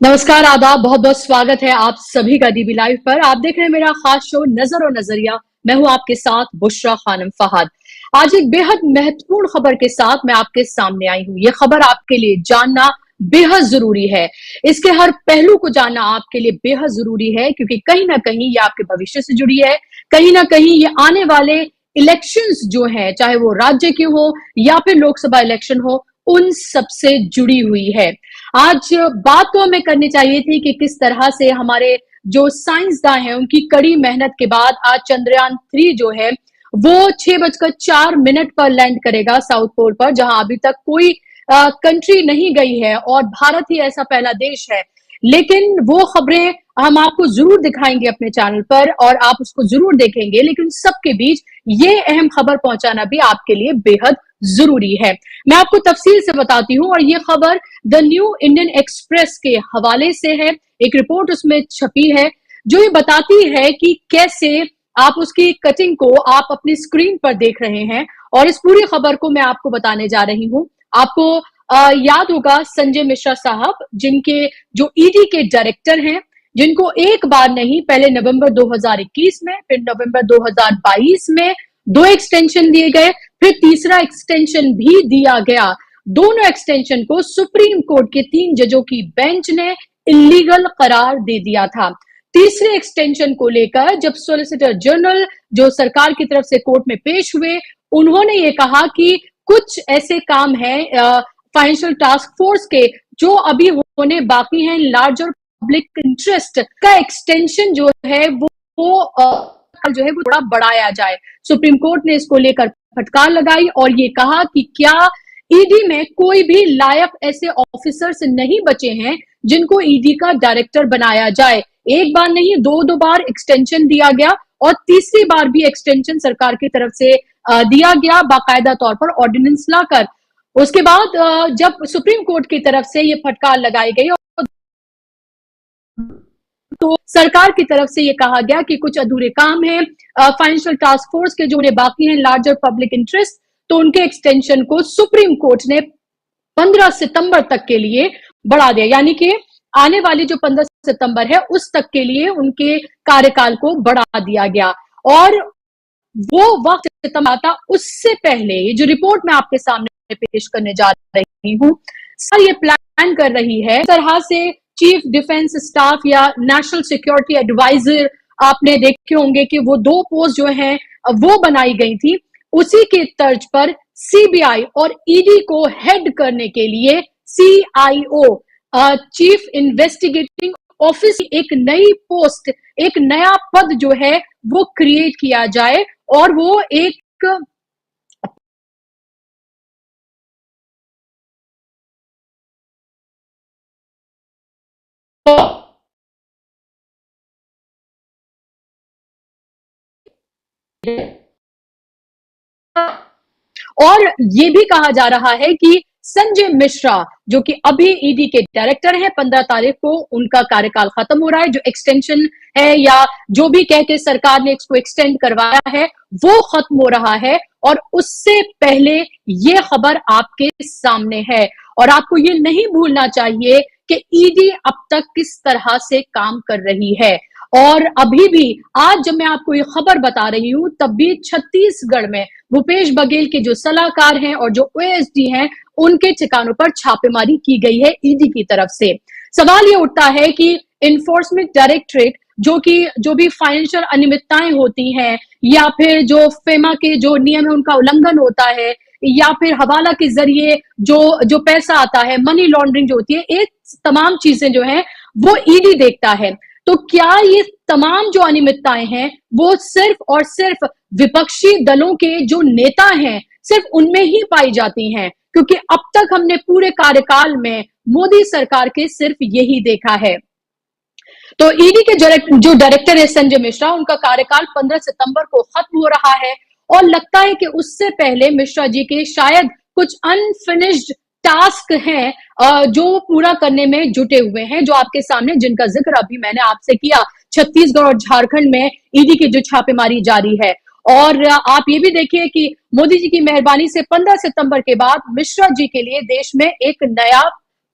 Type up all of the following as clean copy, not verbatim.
नमस्कार, आदाब, बहुत बहुत स्वागत है आप सभी का डीबी लाइव पर। आप देख रहे हैं मेरा खास शो नजर और नजरिया। मैं हूं आपके साथ बुशरा खानम फहद। आज एक बेहद महत्वपूर्ण खबर के साथ मैं आपके सामने आई हूं। यह खबर आपके लिए जानना बेहद जरूरी है। इसके हर पहलू को जानना आपके लिए बेहद जरूरी है, क्योंकि कहीं ना कहीं ये आपके भविष्य से जुड़ी है। कहीं ना कहीं ये आने वाले इलेक्शंस जो है, चाहे वो राज्य के हो या फिर लोकसभा इलेक्शन हो, उन सबसे जुड़ी हुई है। आज बात तो हमें करनी चाहिए थी कि किस तरह से हमारे जो साइंसदान हैं उनकी कड़ी मेहनत के बाद आज चंद्रयान 3 जो है वो 6:04 पर लैंड करेगा साउथ पोल पर, जहां अभी तक कोई कंट्री नहीं गई है और भारत ही ऐसा पहला देश है। लेकिन वो खबरें हम आपको जरूर दिखाएंगे अपने चैनल पर और आप उसको जरूर देखेंगे, लेकिन सबके बीच ये अहम खबर पहुंचाना भी आपके लिए बेहद जरूरी है। मैं आपको तफसील से बताती हूं, और ये खबर द न्यू इंडियन एक्सप्रेस के हवाले से है। एक रिपोर्ट उसमें छपी है जो ये बताती है कि कैसे आप उसकी कटिंग को आप अपनी स्क्रीन पर देख रहे हैं, और इस पूरी खबर को मैं आपको बताने जा रही हूं। आपको याद होगा संजय मिश्रा साहब, जिनके जो ईडी के डायरेक्टर हैं, जिनको एक बार नहीं, पहले नवंबर 2021 में, फिर नवंबर 2022 में 2 एक्सटेंशन दिए गए, फिर तीसरा एक्सटेंशन भी दिया गया। दोनों एक्सटेंशन को सुप्रीम कोर्ट के 3 जजों की बेंच ने इलीगल करार दे दिया था। तीसरे एक्सटेंशन को लेकर जब सॉलिसिटर जनरल जो सरकार की तरफ से कोर्ट में पेश हुए, उन्होंने ये कहा कि कुछ ऐसे काम हैं फाइनेंशियल टास्क फोर्स के जो अभी होने बाकी हैं। लार्जर पब्लिक इंटरेस्ट का एक्सटेंशन जो है जो है वो थोड़ा बढ़ाया जाए। सुप्रीम कोर्ट ने इसको लेकर फटकार लगाई और ये कहा कि क्या ईडी में कोई भी लायक ऐसे ऑफिसर्स नहीं बचे हैं जिनको ईडी का डायरेक्टर बनाया जाए। एक बार नहीं, दो बार एक्सटेंशन दिया गया, और तीसरी बार भी एक्सटेंशन सरकार की तरफ से दिया गया बाकायदा तौर पर ऑर्डिनेंस लाकर। उसके बाद जब सुप्रीम कोर्ट की तरफ से ये फटकार लगाई गई तो सरकार की तरफ से ये कहा गया कि कुछ अधूरे काम हैं फाइनेंशियल टास्क फोर्स के जो उन्हें बाकी हैं, लार्जर पब्लिक इंटरेस्ट, तो उनके एक्सटेंशन को सुप्रीम कोर्ट ने 15 सितंबर तक के लिए बढ़ा दिया। यानी कि आने वाली जो 15 सितंबर है उस तक के लिए उनके कार्यकाल को बढ़ा दिया गया। और वो वक्त सितंबर आता उससे पहले ये जो रिपोर्ट मैं आपके सामने पेश करने जा रही हूँ, सर ये प्लान कर रही है इस तरह से चीफ डिफेंस स्टाफ या नेशनल सिक्योरिटी एडवाइजर, आपने देखे होंगे कि वो 2 पोस्ट जो हैं वो बनाई गई थी। उसी के तर्ज पर सीबीआई और ईडी को हेड करने के लिए सीआईओ, चीफ इन्वेस्टिगेटिंग ऑफिस, एक नई पोस्ट, एक नया पद जो है वो क्रिएट किया जाए, और वो एक और ये भी कहा जा रहा है कि संजय मिश्रा जो कि अभी ईडी के डायरेक्टर हैं, 15 तारीख को उनका कार्यकाल खत्म हो रहा है। जो एक्सटेंशन है या जो भी कह के सरकार ने इसको एक्सटेंड करवाया है वो खत्म हो रहा है, और उससे पहले ये खबर आपके सामने है। और आपको ये नहीं भूलना चाहिए कि ईडी अब तक किस तरह से काम कर रही है। और अभी भी आज जब मैं आपको ये खबर बता रही हूं, तब भी छत्तीसगढ़ में भूपेश बघेल के जो सलाहकार हैं और जो ओएसडी हैं, उनके ठिकानों पर छापेमारी की गई है ईडी की तरफ से। सवाल ये उठता है कि इन्फोर्समेंट डायरेक्टरेट जो भी फाइनेंशियल अनियमितताएं होती हैं, या फिर जो फेमा के जो नियम है उनका उल्लंघन होता है, या फिर हवाला के जरिए जो जो पैसा आता है, मनी लॉन्ड्रिंग जो होती है, ये तमाम चीजें जो है वो ईडी देखता है। तो क्या ये तमाम जो अनियमितताएं हैं वो सिर्फ और सिर्फ विपक्षी दलों के जो नेता हैं सिर्फ उनमें ही पाई जाती हैं? क्योंकि अब तक हमने पूरे कार्यकाल में मोदी सरकार के सिर्फ यही देखा है। तो ईडी के जो डायरेक्टर है संजय मिश्रा, उनका कार्यकाल 15 सितंबर को खत्म हो रहा है, और लगता है कि उससे पहले मिश्रा जी के शायद कुछ अनफिनिश्ड टास्क हैं जो पूरा करने में जुटे हुए हैं, जो आपके सामने, जिनका जिक्र अभी मैंने आपसे किया। छत्तीसगढ़ और झारखंड में ईडी की जो छापेमारी जारी है, और आप ये भी देखिए कि मोदी जी की मेहरबानी से 15 सितंबर के बाद मिश्रा जी के लिए देश में एक नया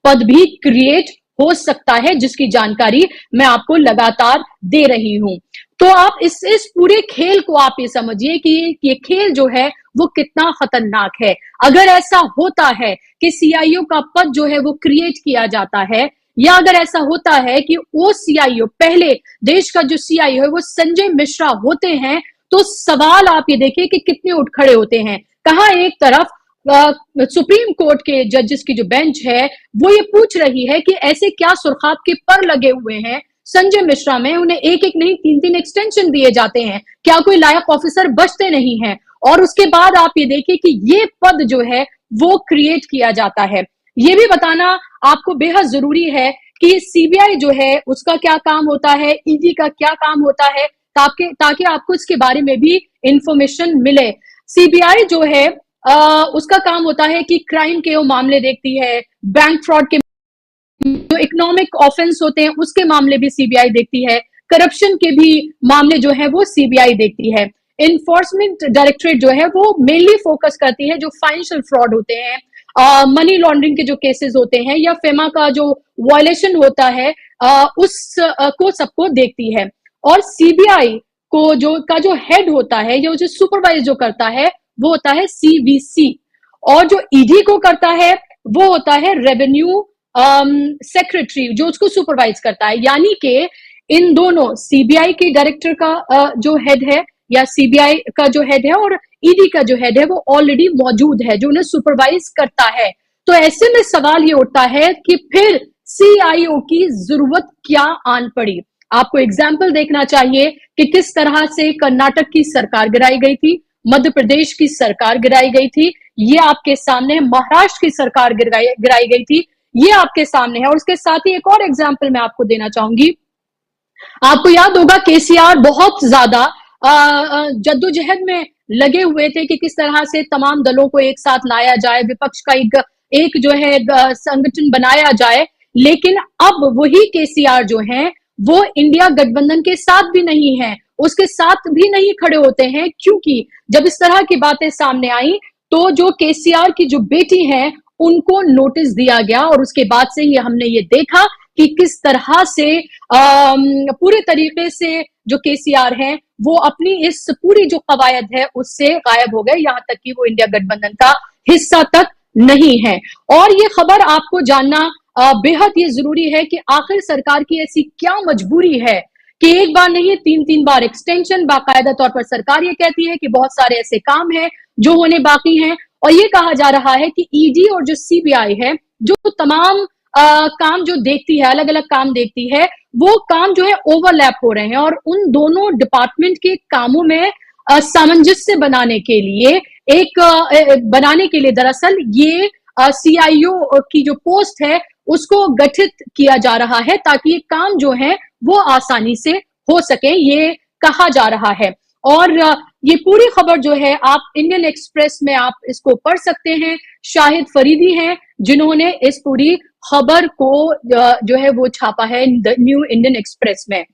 पद भी क्रिएट हो सकता है, जिसकी जानकारी मैं आपको लगातार दे रही हूं। तो आप इस पूरे खेल को आप ये समझिए कि ये खेल जो है वो कितना खतरनाक है। अगर ऐसा होता है कि सीआईओ का पद जो है वो क्रिएट किया जाता है, या अगर ऐसा होता है कि वो सीआईओ, पहले देश का जो सीआईओ है वो संजय मिश्रा होते हैं, तो सवाल आप ये देखिए कि कितने उठ खड़े होते हैं। कहा एक तरफ सुप्रीम कोर्ट के जजेस की जो बेंच है वो ये पूछ रही है कि ऐसे क्या सुर्खात के पर लगे हुए हैं संजय मिश्रा में, उन्हें एक एक नहीं तीन तीन एक्सटेंशन दिए जाते हैं, क्या कोई लायक ऑफिसर बचते नहीं है। और उसके बाद आप ये देखिए कि ये पद जो है वो क्रिएट किया जाता है। ये भी बताना आपको बेहद जरूरी है कि सीबीआई जो है उसका क्या काम होता है, ईडी का क्या काम होता है, ताकि आपको इसके बारे में भी इंफॉर्मेशन मिले। सीबीआई जो है उसका काम होता है कि क्राइम के वो मामले देखती है, बैंक फ्रॉड के जो इकोनॉमिक ऑफेंस होते हैं उसके मामले भी सीबीआई देखती है, करप्शन के भी मामले जो है वो सीबीआई देखती है। इन्फोर्समेंट डायरेक्टरेट जो है वो मेनली फोकस करती है जो फाइनेंशियल फ्रॉड होते हैं, मनी लॉन्ड्रिंग के जो केसेस होते हैं, या फेमा का जो वायलेशन होता है उस को सबको देखती है। और सीबीआई को जो हेड होता है, या जो सुपरवाइज जो करता है वो होता है सीवीसी। और जो ईडी को करता है वो होता है रेवेन्यू सेक्रेटरी, जो उसको सुपरवाइज करता है। यानी कि इन दोनों, सीबीआई के डायरेक्टर का जो हेड है, या सीबीआई का जो हेड है, और ईडी का जो हेड है वो ऑलरेडी मौजूद है जो उन्हें सुपरवाइज करता है। तो ऐसे में सवाल ये उठता है कि फिर सीआईओ की जरूरत क्या आन पड़ी। आपको एग्जाम्पल देखना चाहिए कि किस तरह से कर्नाटक की सरकार गिराई गई थी, मध्य प्रदेश की सरकार गिराई गई थी, ये आपके सामने, महाराष्ट्र की सरकार गिराई गई थी, ये आपके सामने है। और उसके साथ ही एक और एग्जाम्पल मैं आपको देना चाहूंगी। आपको याद होगा केसीआर बहुत ज्यादा जद्दोजहद में लगे हुए थे कि किस तरह से तमाम दलों को एक साथ लाया जाए, विपक्ष का एक जो है संगठन बनाया जाए। लेकिन अब वही केसीआर जो है वो इंडिया गठबंधन के साथ भी नहीं है, उसके साथ भी नहीं खड़े होते हैं, क्योंकि जब इस तरह की बातें सामने आई तो जो केसीआर की जो बेटी है उनको नोटिस दिया गया। और उसके बाद से ही हमने ये देखा कि किस तरह से पूरे तरीके से जो केसीआर हैं वो अपनी इस पूरी जो कवायद है उससे गायब हो गए, यहां तक कि वो इंडिया गठबंधन का हिस्सा तक नहीं है। और ये खबर आपको जानना बेहद ये जरूरी है कि आखिर सरकार की ऐसी क्या मजबूरी है कि एक बार नहीं तीन तीन बार एक्सटेंशन। बाकायदा तौर पर सरकार ये कहती है कि बहुत सारे ऐसे काम हैं जो होने बाकी हैं, और ये कहा जा रहा है कि ईडी और जो सीबीआई है जो तमाम काम जो देखती है, अलग अलग काम देखती है, वो काम जो है ओवरलैप हो रहे हैं। और उन दोनों डिपार्टमेंट के कामों में सामंजस्य बनाने के लिए दरअसल ये सीआईओ की जो पोस्ट है उसको गठित किया जा रहा है, ताकि ये काम जो है वो आसानी से हो सके, ये कहा जा रहा है। और ये पूरी खबर जो है आप इंडियन एक्सप्रेस में आप इसको पढ़ सकते हैं। शाहिद फरीदी हैं जिन्होंने इस पूरी खबर को जो है वो छापा है न्यू इंडियन एक्सप्रेस में।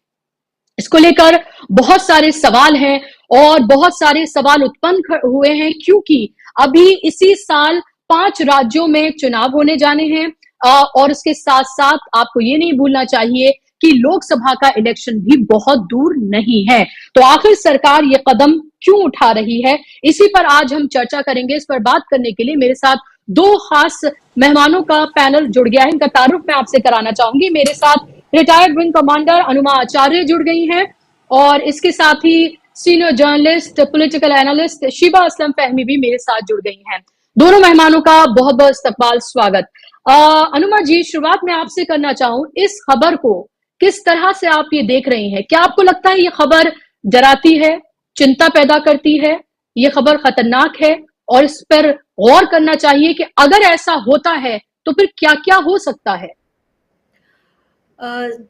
इसको लेकर बहुत सारे सवाल हैं, और बहुत सारे सवाल उत्पन्न हुए हैं, क्योंकि अभी इसी साल 5 राज्यों में चुनाव होने जाने हैं। और उसके साथ साथ आपको ये नहीं भूलना चाहिए कि लोकसभा का इलेक्शन भी बहुत दूर नहीं है। तो आखिर सरकार ये कदम क्यों उठा रही है, इसी पर आज हम चर्चा करेंगे। इस पर बात करने के लिए मेरे साथ 2 खास मेहमानों का पैनल जुड़ गया है, इनका तारुफ मैं आपसे कराना चाहूंगी। मेरे साथ retired wing commander Anuma Acharya जुड़ गई हैं, और इसके साथ ही senior journalist, political analyst Shiba Aslam Fahmi भी मेरे साथ जुड़ गई हैं। दोनों मेहमानों का बहुत बहुत इस्तकबाल, स्वागत। अनुमा जी, शुरुआत में आपसे करना चाहूं, इस खबर को किस तरह से आप ये देख रही हैं? क्या आपको लगता है ये खबर डराती है, चिंता पैदा करती है, ये खबर खतरनाक है, और इस पर गौर करना चाहिए कि अगर ऐसा होता है तो फिर क्या क्या हो सकता है?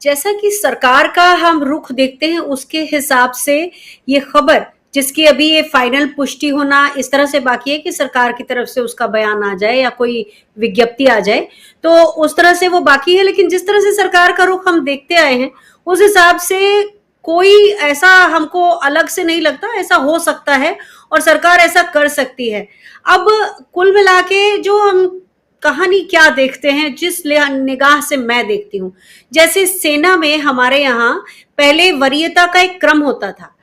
जैसा कि सरकार का हम रुख देखते हैं उसके हिसाब से ये खबर, जिसकी अभी ये फाइनल पुष्टि होना इस तरह से बाकी है कि सरकार की तरफ से उसका बयान आ जाए या कोई विज्ञप्ति आ जाए, तो उस तरह से वो बाकी है। लेकिन जिस तरह से सरकार का रुख हम देखते आए हैं उस हिसाब से कोई ऐसा हमको अलग से नहीं लगता, ऐसा हो सकता है और सरकार ऐसा कर सकती है। अब कुल मिला के जो हम कहानी क्या देखते हैं, जिस निगाह से मैं देखती हूँ, जैसे सेना में हमारे यहाँ पहले वरीयता का एक क्रम होता था,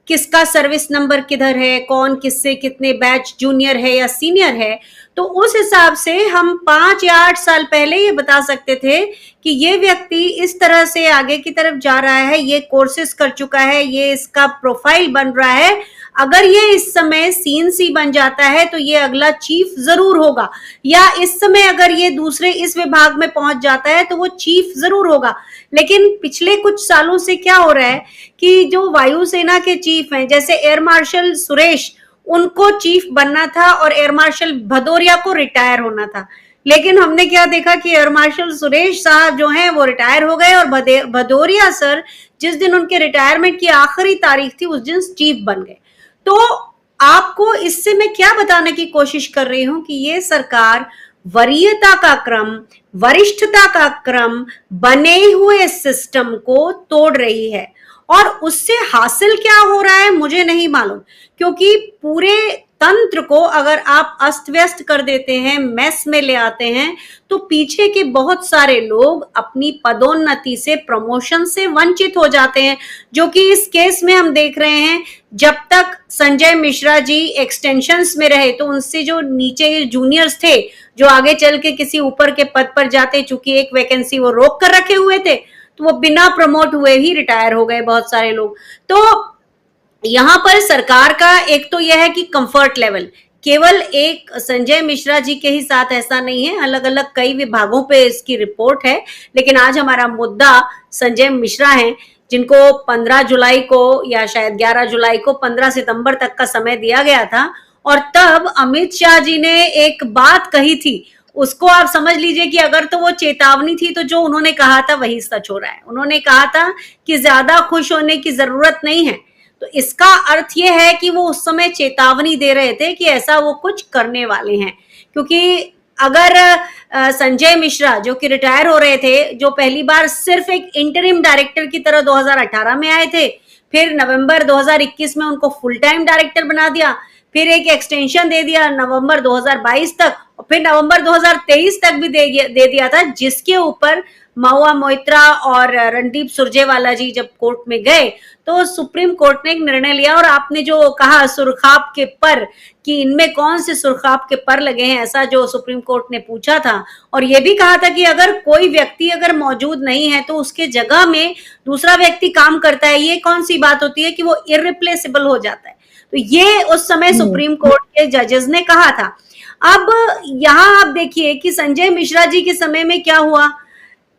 किसका सर्विस नंबर किधर है, कौन किससे कितने बैच जूनियर है या सीनियर है, तो उस हिसाब से हम 5 या 8 साल पहले ये बता सकते थे कि ये व्यक्ति इस तरह से आगे की तरफ जा रहा है, ये कोर्सेस कर चुका है, ये इसका प्रोफाइल बन रहा है, अगर ये इस समय सीएनसी बन जाता है तो ये अगला चीफ जरूर होगा, या इस समय अगर ये दूसरे इस विभाग में पहुंच जाता है तो वो चीफ जरूर होगा। लेकिन पिछले कुछ सालों से क्या हो रहा है कि जो वायुसेना के चीफ हैं, जैसे एयर मार्शल सुरेश, उनको चीफ बनना था और एयर मार्शल भदौरिया को रिटायर होना था, लेकिन हमने क्या देखा कि एयर मार्शल सुरेश साहब जो हैं वो रिटायर हो गए और भदौरिया सर जिस दिन उनके रिटायरमेंट की आखिरी तारीख थी उस दिन चीफ बन गए। तो आपको इससे मैं क्या बताने की कोशिश कर रही हूं कि ये सरकार वरीयता का क्रम, वरिष्ठता का क्रम, बने हुए सिस्टम को तोड़ रही है, और उससे हासिल क्या हो रहा है मुझे नहीं मालूम, क्योंकि पूरे तंत्र को अगर आप अस्त व्यस्त कर देते हैं, मेस में ले आते हैं, तो पीछे के बहुत सारे लोग अपनी पदोन्नति से, प्रमोशन से वंचित हो जाते हैं, जो कि इस केस में हम देख रहे हैं। जब तक संजय मिश्रा जी एक्सटेंशंस में रहे तो उनसे जो नीचे जूनियर्स थे, जो आगे चल के किसी ऊपर के पद पर जाते, चूंकि एक वैकेंसी वो रोक कर रखे हुए थे, तो वो बिना प्रमोट हुए ही रिटायर हो गए बहुत सारे लोग। तो यहां पर सरकार का एक तो यह है कि कंफर्ट लेवल, केवल एक संजय मिश्रा जी के ही साथ ऐसा नहीं है, अलग अलग कई विभागों पे इसकी रिपोर्ट है, लेकिन आज हमारा मुद्दा संजय मिश्रा है, जिनको 15 जुलाई को या शायद 11 जुलाई को 15 सितंबर तक का समय दिया गया था, और तब अमित शाह जी ने एक बात कही थी, उसको आप समझ लीजिए कि अगर तो वो चेतावनी थी तो जो उन्होंने कहा था वही सच हो रहा है। उन्होंने कहा था कि ज्यादा खुश होने की जरूरत नहीं है, तो इसका अर्थ ये है कि वो उस समय चेतावनी दे रहे थे कि ऐसा वो कुछ करने वाले हैं, क्योंकि अगर संजय मिश्रा जो कि रिटायर हो रहे थे, जो पहली बार सिर्फ एक इंटरिम डायरेक्टर की तरह 2018 में आए थे, फिर नवंबर 2021 में उनको फुल टाइम डायरेक्टर बना दिया, फिर एक एक्सटेंशन दे दिया नवंबर 2022 तक, और फिर नवंबर 2023 तक भी दे दिया था, जिसके ऊपर महुआ मोइत्रा और रणदीप सुरजेवाला जी जब कोर्ट में गए तो सुप्रीम कोर्ट ने एक निर्णय लिया, और आपने जो कहा सुरखाब के पर, कि इनमें कौन से सुरखाब के पर लगे हैं, ऐसा जो सुप्रीम कोर्ट ने पूछा था, और ये भी कहा था कि अगर कोई व्यक्ति अगर मौजूद नहीं है तो उसके जगह में दूसरा व्यक्ति काम करता है, ये कौन सी बात होती है कि वो इररिप्लेसेबल हो जाता है। तो ये उस समय सुप्रीम कोर्ट के जजेस ने कहा था। अब यहां आप देखिए कि संजय मिश्रा जी के समय में क्या हुआ,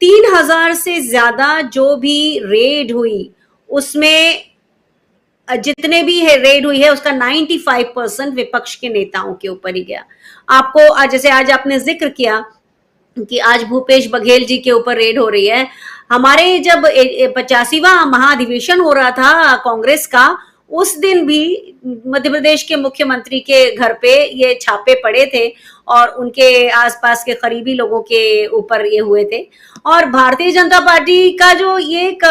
3000 से ज्यादा जो भी रेड हुई, उसमें जितने भी है रेड हुई है उसका 95% विपक्ष के नेताओं के ऊपर ही गया। आपको जैसे आज आपने जिक्र किया कि आज भूपेश बघेल जी के ऊपर रेड हो रही है, हमारे जब 85वां महाधिवेशन हो रहा था कांग्रेस का, उस दिन भी मध्य प्रदेश के मुख्यमंत्री के घर पे ये छापे पड़े थे और उनके आसपास के करीबी लोगों के ऊपर ये हुए थे। और भारतीय जनता पार्टी का जो ये एक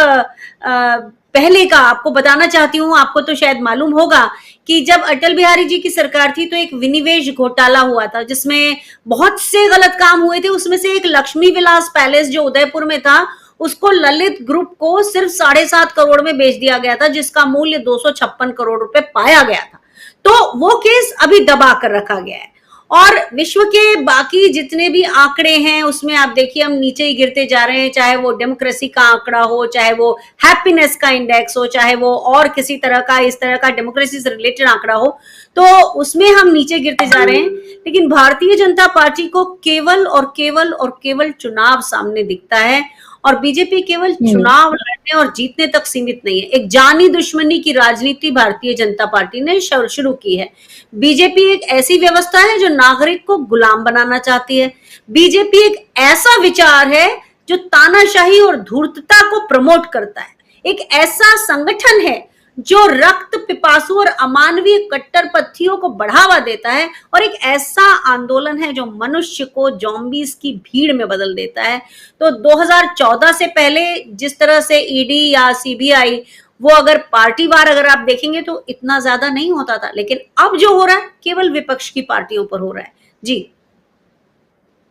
पहले का आपको बताना चाहती हूँ, आपको तो शायद मालूम होगा कि जब अटल बिहारी जी की सरकार थी तो एक विनिवेश घोटाला हुआ था जिसमें बहुत से गलत काम हुए थे। उसमें से एक लक्ष्मी विलास पैलेस जो उदयपुर में था, उसको ललित ग्रुप को सिर्फ 7.5 करोड़ में बेच दिया गया था, जिसका मूल्य 256 करोड़ रुपए पाया गया था। तो वो केस अभी दबा कर रखा गया है। और विश्व के बाकी जितने भी आंकड़े हैं उसमें आप देखिए हम नीचे ही गिरते जा रहे हैं, चाहे वो डेमोक्रेसी का आंकड़ा हो, चाहे वो हैप्पीनेस का इंडेक्स हो, चाहे वो और किसी तरह का इस तरह का डेमोक्रेसी से रिलेटेड आंकड़ा हो, तो उसमें हम नीचे गिरते जा रहे हैं। लेकिन भारतीय जनता पार्टी को केवल और केवल और केवल चुनाव सामने दिखता है, और बीजेपी केवल चुनाव लड़ने और जीतने तक सीमित नहीं है। एक जानी दुश्मनी की राजनीति भारतीय जनता पार्टी ने शुरू की है। बीजेपी एक ऐसी व्यवस्था है जो नागरिक को गुलाम बनाना चाहती है। बीजेपी एक ऐसा विचार है जो तानाशाही और धूर्तता को प्रमोट करता है। एक ऐसा संगठन है जो रक्त पिपासु और अमानवीय कट्टरपंथियों को बढ़ावा देता है, और एक ऐसा आंदोलन है जो मनुष्य को ज़ॉम्बीज की भीड़ में बदल देता है। तो 2014 से पहले जिस तरह से ईडी या सीबीआई वो अगर पार्टीवार अगर आप देखेंगे तो इतना ज्यादा नहीं होता था, लेकिन अब जो हो रहा है केवल विपक्ष की पार्टियों पर हो रहा है। जी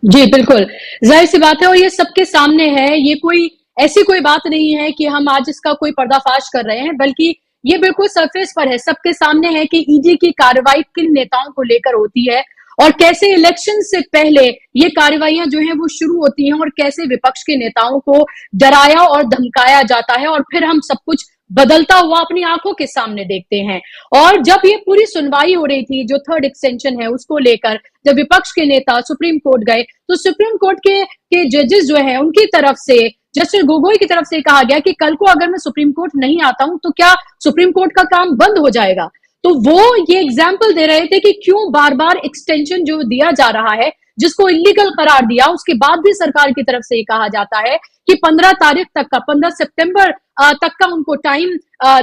जी, बिल्कुल। ज़ाहिर सी बात है और ये सबके सामने है, ये कोई ऐसी कोई बात नहीं है कि हम आज इसका कोई पर्दाफ़ाश कर रहे हैं, बल्कि ये बिल्कुल सरफ़ेस पर है, सबके सामने है कि ईडी की कार्रवाई किन नेताओं को लेकर होती है और कैसे इलेक्शन से पहले ये कार्रवाइयाँ जो हैं वो शुरू होती हैं और कैसे विपक्ष के नेताओं को डराया और धमकाया जाता है और फिर हम सब कुछ बदलता हुआ अपनी आँखों के सामने देखते हैं। और जब ये पूरी सुनवाई हो रही थी, जो थर्ड एक्सटेंशन है उसको लेकर, जब विपक्ष के नेता सुप्रीम कोर्ट गए, तो सुप्रीम कोर्ट के जजेस जो है उनकी तरफ से, जस्टिस गोगोई की तरफ से कहा गया कि कल को अगर मैं सुप्रीम कोर्ट नहीं आता हूं तो क्या सुप्रीम कोर्ट का काम बंद हो जाएगा। तो वो ये एग्जाम्पल दे रहे थे कि क्यों बार बार एक्सटेंशन जो दिया जा रहा है, जिसको इलीगल करार दिया, उसके बाद भी सरकार की तरफ से ये कहा जाता है कि 15 तारीख तक का, 15 सितंबर तक का उनको टाइम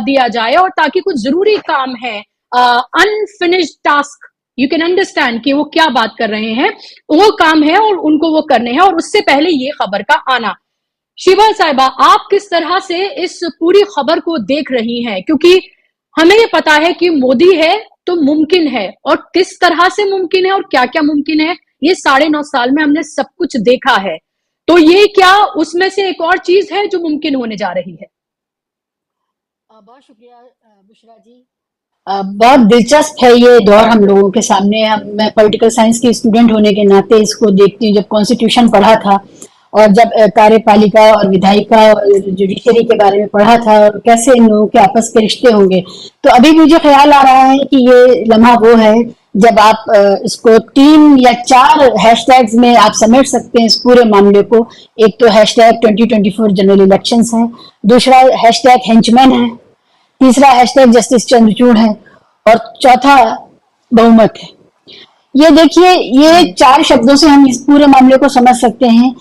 दिया जाए और ताकि कुछ जरूरी काम है, unfinished task, you can understand कि वो क्या बात कर रहे हैं, वो काम है और उनको वो करने हैं और उससे पहले ये खबर का आना। शिवा साहिबा, आप किस तरह से इस पूरी खबर को देख रही हैं? क्योंकि हमें ये पता है कि मोदी है तो मुमकिन है, और किस तरह से मुमकिन है और क्या क्या मुमकिन है, ये 9.5 साल में हमने सब कुछ देखा है। तो ये क्या उसमें से एक और चीज है जो मुमकिन होने जा रही है? बहुत शुक्रिया बुशरा जी। बहुत दिलचस्प है ये दौर हम लोगों के सामने। मैं पॉलिटिकल साइंस की स्टूडेंट होने के नाते इसको देखती हूँ। जब कॉन्स्टिट्यूशन पढ़ा था और जब कार्यपालिका और विधायिका और जुडिशरी के बारे में पढ़ा था और कैसे इन लोगों के आपस के रिश्ते होंगे, तो अभी मुझे ख्याल आ रहा है कि ये लम्हा वो है जब आप इसको 3 या 4 हैशटैग्स में आप समेट सकते हैं इस पूरे मामले को। एक तो हैशटैग 2024 जनरल इलेक्शंस है, दूसरा हैशटैग हेंचमैन है, तीसरा हैशटैग जस्टिस चंद्रचूड़ है और चौथा बहुमत है। ये देखिए, ये 4 शब्दों से हम इस पूरे मामले को समझ सकते हैं।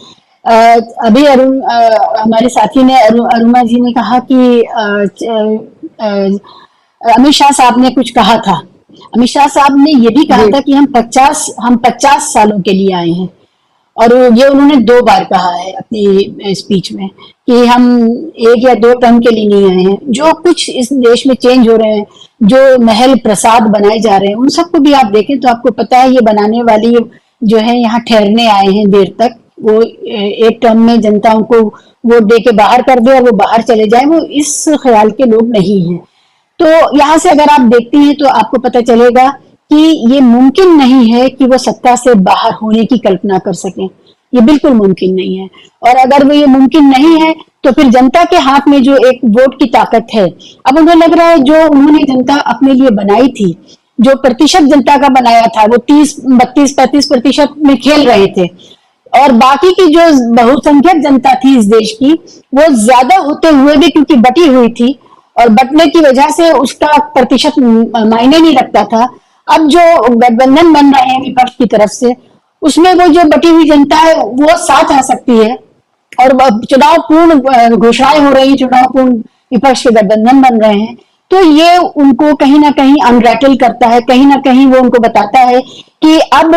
अभी हमारे साथी ने अरुणा जी ने कहा कि अमित शाह साहब ने कुछ कहा था। अमित शाह साहब ने ये भी कहा था कि हम 50 सालों के लिए आए हैं, और ये उन्होंने 2 बार कहा है अपनी स्पीच में कि हम 1 या 2 टर्म के लिए नहीं आए हैं। जो कुछ इस देश में चेंज हो रहे हैं, जो महल प्रसाद बनाए जा रहे हैं, उन सबको भी आप देखें तो आपको पता है ये बनाने वाली जो है यहाँ ठहरने आए हैं देर तक। वो 1 टर्म में जनता उनको वोट दे के बाहर कर दे और वो बाहर चले जाए, वो इस ख्याल के लोग नहीं हैं। तो यहाँ से अगर आप देखती हैं तो आपको पता चलेगा कि ये मुमकिन नहीं है कि वो सत्ता से बाहर होने की कल्पना कर सकें। ये बिल्कुल मुमकिन नहीं है। और अगर वो ये मुमकिन नहीं है तो फिर जनता के हाथ में जो एक वोट की ताकत है, अब उन्हें लग रहा है जो उन्होंने जनता अपने लिए बनाई थी, जो प्रतिशत जनता का बनाया था, वो 30, 32, 35% में खेल रहे थे, और बाकी की जो बहुसंख्यक जनता थी इस देश की, वो ज्यादा होते हुए भी क्योंकि बटी हुई थी और बटने की वजह से उसका प्रतिशत मायने नहीं रखता था। अब जो गठबंधन बन रहे हैं विपक्ष की तरफ से, उसमें वो जो बटी हुई जनता है वो साथ आ सकती है और चुनाव पूर्ण घोषणाएं हो रही, चुनाव पूर्ण विपक्ष के गठबंधन बन रहे हैं। तो ये उनको कहीं ना कहीं अनरैटल करता है, कहीं ना कहीं वो उनको बताता है कि अब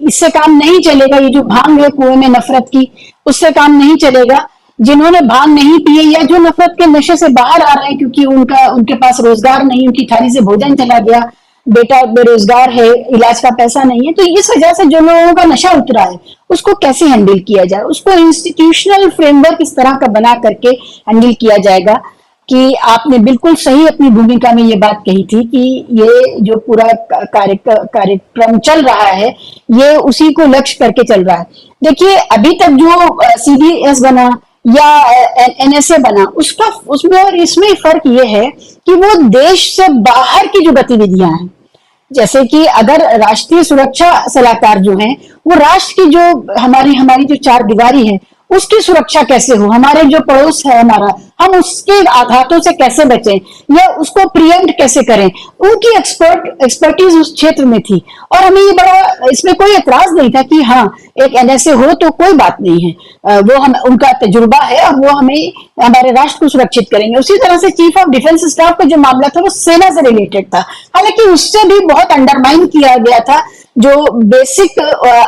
इससे काम नहीं चलेगा। ये जो भांग है कुएं में नफरत की, उससे काम नहीं चलेगा। जिन्होंने भांग नहीं पिए या जो नफरत के नशे से बाहर आ रहे हैं क्योंकि उनके पास रोजगार नहीं, उनकी थाली से भोजन चला गया, बेटा बेरोजगार है, इलाज का पैसा नहीं है, तो इस वजह से जो लोगों का नशा उतरा है उसको कैसे हैंडल किया जाए, उसको इंस्टीट्यूशनल फ्रेमवर्क इस तरह का बना करके हैंडल किया जाएगा। कि आपने बिल्कुल सही अपनी भूमिका में ये बात कही थी कि ये जो पूरा कार्यक्रम चल रहा है ये उसी को लक्ष्य करके चल रहा है। देखिए, अभी तक जो CDS बना या NSA बना, उसमें और इसमें फर्क ये है कि वो देश से बाहर की जो गतिविधियां हैं, जैसे कि अगर राष्ट्रीय सुरक्षा सलाहकार जो हैं, वो राष्ट्र की जो हमारी जो 4 दीवारी है उसकी सुरक्षा कैसे हो, हमारे जो पड़ोस है हमारा, हम उसके आघातों से कैसे बचें या उसको प्रिएम्प्ट कैसे करें, उनकी एक्सपर्टीज उस क्षेत्र में थी। और हमें ये बड़ा, इसमें कोई एतराज नहीं था कि हाँ एक NSA हो तो कोई बात नहीं है, वो हम उनका तजुर्बा है और वो हमें हमारे राष्ट्र को सुरक्षित करेंगे। उसी तरह से चीफ ऑफ डिफेंस स्टाफ का जो मामला था वो सेना से रिलेटेड था, हालांकि उससे भी बहुत अंडरमाइन किया गया था जो बेसिक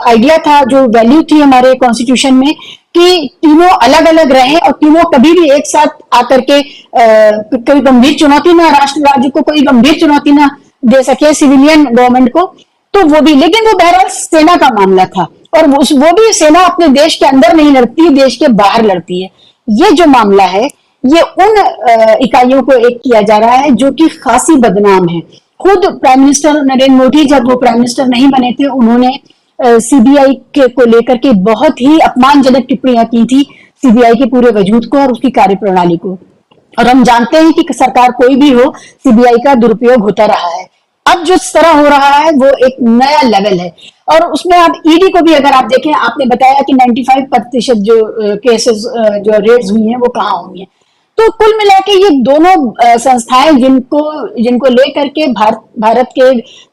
आइडिया था, जो वैल्यू थी हमारे कॉन्स्टिट्यूशन में कि तीनों अलग अलग रहे और तीनों कभी भी एक साथ आकर के कोई गंभीर चुनौती ना राष्ट्र राज्य को कोई गंभीर चुनौती ना दे सके सिविलियन गवर्नमेंट को, तो वो भी, लेकिन वो बहरहाल सेना का मामला था। और वो भी सेना अपने देश के अंदर नहीं लड़ती, देश के बाहर लड़ती है। ये जो मामला है, ये उन इकाइयों को एक किया जा रहा है जो कि खासी बदनाम है। खुद प्राइम मिनिस्टर नरेंद्र मोदी जब वो प्राइम मिनिस्टर नहीं बने थे, उन्होंने सीबीआई के को लेकर के बहुत ही अपमानजनक टिप्पणियां की थी सीबीआई के पूरे वजूद को और उसकी कार्यप्रणाली को। और हम जानते हैं कि सरकार कोई भी हो, सीबीआई का दुरुपयोग होता रहा है। अब जो इस तरह हो रहा है वो एक नया लेवल है। और उसमें आप ईडी को भी अगर आप देखें, आपने बताया कि 95% जो केसेस जो रेड्स हुई हैं वो कहाँ हुई हैं। तो कुल मिला के ये दोनों संस्थाएं जिनको लेकर के भारत के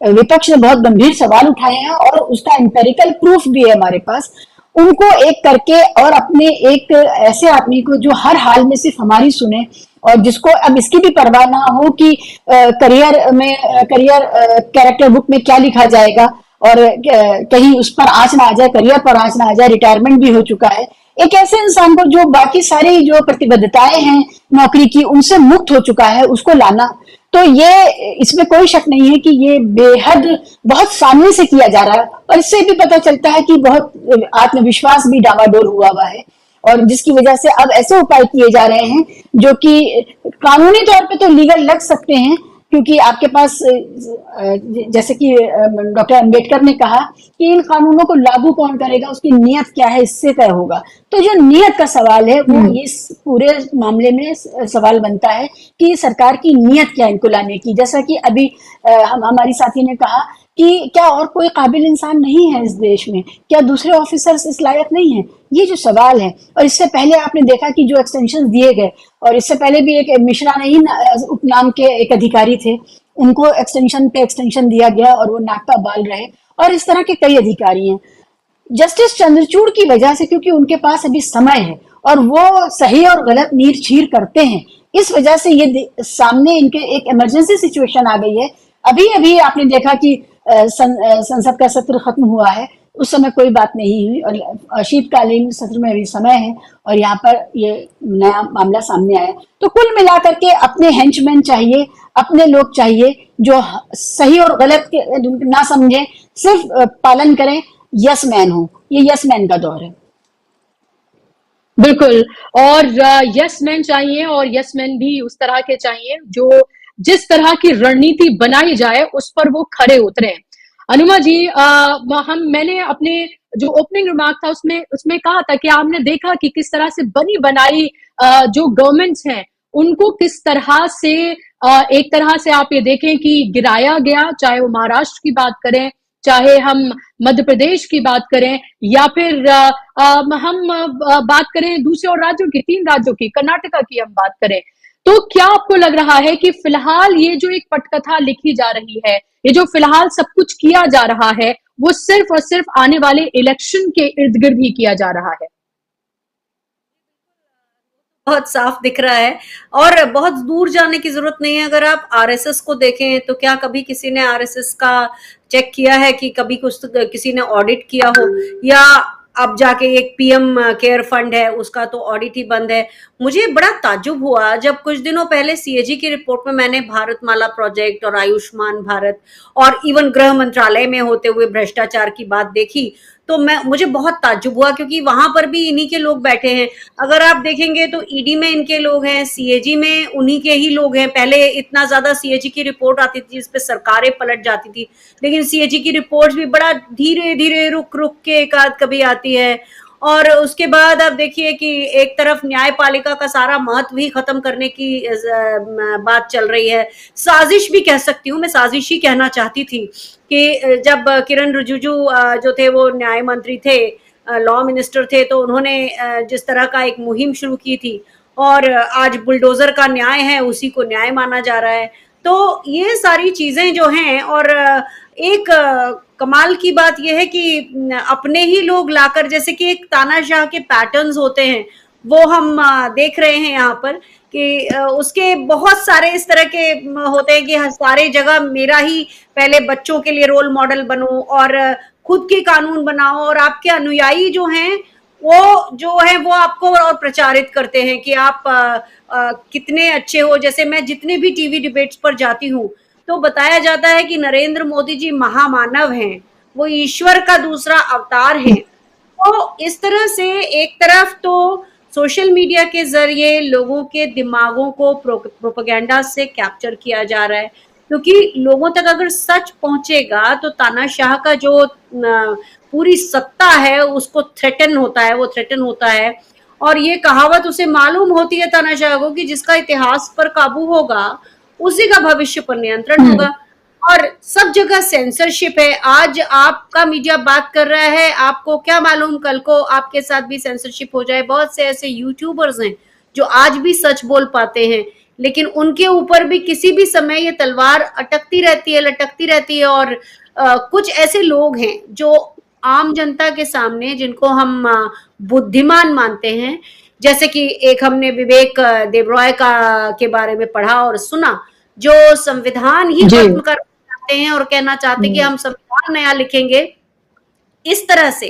विपक्ष ने बहुत गंभीर सवाल उठाए हैं और उसका एम्पेरिकल प्रूफ भी है हमारे पास, उनको एक करके और अपने एक ऐसे आदमी को जो हर हाल में सिर्फ हमारी सुने और जिसको अब इसकी भी परवाह ना हो कि करियर कैरेक्टर बुक में क्या लिखा जाएगा और कहीं उस पर आंच ना आ जाए, करियर पर आंच ना आ जाए, रिटायरमेंट भी हो चुका है। एक ऐसे इंसान को जो बाकी सारी जो प्रतिबद्धताएं हैं नौकरी की उनसे मुक्त हो चुका है, उसको लाना, तो ये इसमें कोई शक नहीं है कि ये बेहद बहुत सामने से किया जा रहा है। और इससे भी पता चलता है कि बहुत आत्मविश्वास भी डावाडोल हुआ है और जिसकी वजह से अब ऐसे उपाय किए जा रहे हैं जो कि कानूनी तौर पे तो लीगल लग सकते हैं, क्योंकि आपके पास जैसे कि डॉक्टर अंबेडकर ने कहा कि इन कानूनों को लागू कौन करेगा, उसकी नीयत क्या है, इससे तय होगा। तो जो नीयत का सवाल है वो इस पूरे मामले में सवाल बनता है कि सरकार की नीयत क्या है इनको लाने की। जैसा कि अभी हमारी साथी ने कहा कि क्या और कोई काबिल इंसान नहीं है इस देश में, क्या दूसरे ऑफिसर्स इस लायक नहीं है, ये जो सवाल है। और इससे पहले आपने देखा कि जो एक्सटेंशन दिए गए, और इससे पहले भी एक मिश्रा नहीं उपनाम के एक अधिकारी थे, उनको एक्सटेंशन पे एक्सटेंशन दिया गया और वो नाकपा बाल रहे, और इस तरह के कई अधिकारी हैं। जस्टिस चंद्रचूड़ की वजह से, क्योंकि उनके पास अभी समय है और वो सही और गलत नीर छीर करते हैं, इस वजह से ये सामने इनके एक इमरजेंसी सिचुएशन आ गई है। अभी अभी आपने देखा कि संसद का सत्र खत्म हुआ है, उस समय कोई बात नहीं हुई और शीतकालीन सत्र में अभी समय है और यहाँ पर ये नया मामला सामने आया। तो कुल मिलाकर के अपने हेंचमैन चाहिए, अपने लोग चाहिए जो सही और गलत के ना समझे, सिर्फ पालन करें, यस मैन हो। ये यस मैन का दौर है। बिल्कुल। और यस मैन चाहिए और यस मैन भी उस तरह के चाहिए जो जिस तरह की रणनीति बनाई जाए उस पर वो खरे उतरे। अनुमा जी, मैंने अपने जो ओपनिंग रिमार्क था उसमें कहा था कि आपने देखा कि किस तरह से बनी बनाई जो गवर्नमेंट्स हैं उनको किस तरह से एक तरह से आप ये देखें कि गिराया गया, चाहे वो महाराष्ट्र की बात करें, चाहे हम मध्य प्रदेश की बात करें, या फिर हम बात करें दूसरे और राज्यों की, 3 राज्यों की, कर्नाटका की हम बात करें। तो क्या आपको लग रहा है कि फिलहाल ये जो एक पटकथा लिखी जा रही है, ये जो फिलहाल सब कुछ किया जा रहा है, वो सिर्फ और सिर्फ आने वाले इलेक्शन के इर्द गिर्द ही किया जा रहा है? बहुत साफ दिख रहा है और बहुत दूर जाने की जरूरत नहीं है। अगर आप आरएसएस को देखें तो क्या कभी किसी ने आरएसएस का चेक किया है कि कभी कुछ किसी ने ऑडिट किया हो, या अब जाके एक पीएम केयर फंड है उसका तो ऑडिट ही बंद है। मुझे बड़ा ताज्जुब हुआ जब कुछ दिनों पहले सीएजी की रिपोर्ट में मैंने भारतमाला प्रोजेक्ट और आयुष्मान भारत और इवन गृह मंत्रालय में होते हुए भ्रष्टाचार की बात देखी, तो मुझे बहुत ताज्जुब हुआ क्योंकि वहां पर भी इन्हीं के लोग बैठे हैं। अगर आप देखेंगे तो ईडी में इनके लोग हैं, सीएजी में उन्हीं के ही लोग हैं। पहले इतना ज्यादा सीएजी की रिपोर्ट आती थी जिस पे सरकारें पलट जाती थी, लेकिन सीएजी की रिपोर्ट्स भी बड़ा धीरे धीरे रुक रुक के एक आध कभी आती है। और उसके बाद आप देखिए कि एक तरफ न्यायपालिका का सारा महत्व ही खत्म करने की बात चल रही है। साजिश भी कह सकती हूँ मैं, साजिश ही कहना चाहती थी कि जब किरण रिजिजू जो थे वो न्याय मंत्री थे, लॉ मिनिस्टर थे, तो उन्होंने जिस तरह का एक मुहिम शुरू की थी और आज बुलडोजर का न्याय है उसी को न्याय माना जा रहा है। तो ये सारी चीजें जो हैं, और एक कमाल की बात यह है कि अपने ही लोग लाकर, जैसे कि एक तानाशाह के पैटर्न्स होते हैं वो हम देख रहे हैं यहाँ पर कि उसके बहुत सारे इस तरह के होते हैं कि सारे जगह मेरा ही पहले बच्चों के लिए रोल मॉडल बनो और खुद के कानून बनाओ, और आपके अनुयायी जो हैं वो आपको और प्रचारित करते हैं कि आप कितने अच्छे हो। जैसे मैं जितने भी टीवी डिबेट्स पर जाती हूँ तो बताया जाता है कि नरेंद्र मोदी जी महामानव हैं, वो ईश्वर का दूसरा अवतार है। तो इस तरह से एक तरफ तो सोशल मीडिया के जरिए लोगों के दिमागों को प्रोपेगेंडा से कैप्चर किया जा रहा है, क्योंकि लोगों तक अगर सच पहुंचेगा तो तानाशाह का जो पूरी सत्ता है उसको थ्रेटन होता है। और ये कहावत उसे मालूम होती है तानाशाह को कि जिसका इतिहास पर काबू होगा उसी का भविष्य पर नियंत्रण होगा। और सब जगह सेंसरशिप है। आज आपका मीडिया बात कर रहा है, आपको क्या मालूम कल को आपके साथ भी सेंसरशिप हो जाए। बहुत से ऐसे यूट्यूबर्स हैं जो आज भी सच बोल पाते हैं, लेकिन उनके ऊपर भी किसी भी समय ये तलवार लटकती रहती है। और कुछ ऐसे लोग हैं जो आम जनता के सामने, जिनको हम बुद्धिमान मानते हैं, जैसे कि एक हमने विवेक देबरॉय के बारे में पढ़ा और सुना, जो संविधान ही खत्म कर हैं और कहना चाहते कि हम संविधान नया लिखेंगे। इस तरह से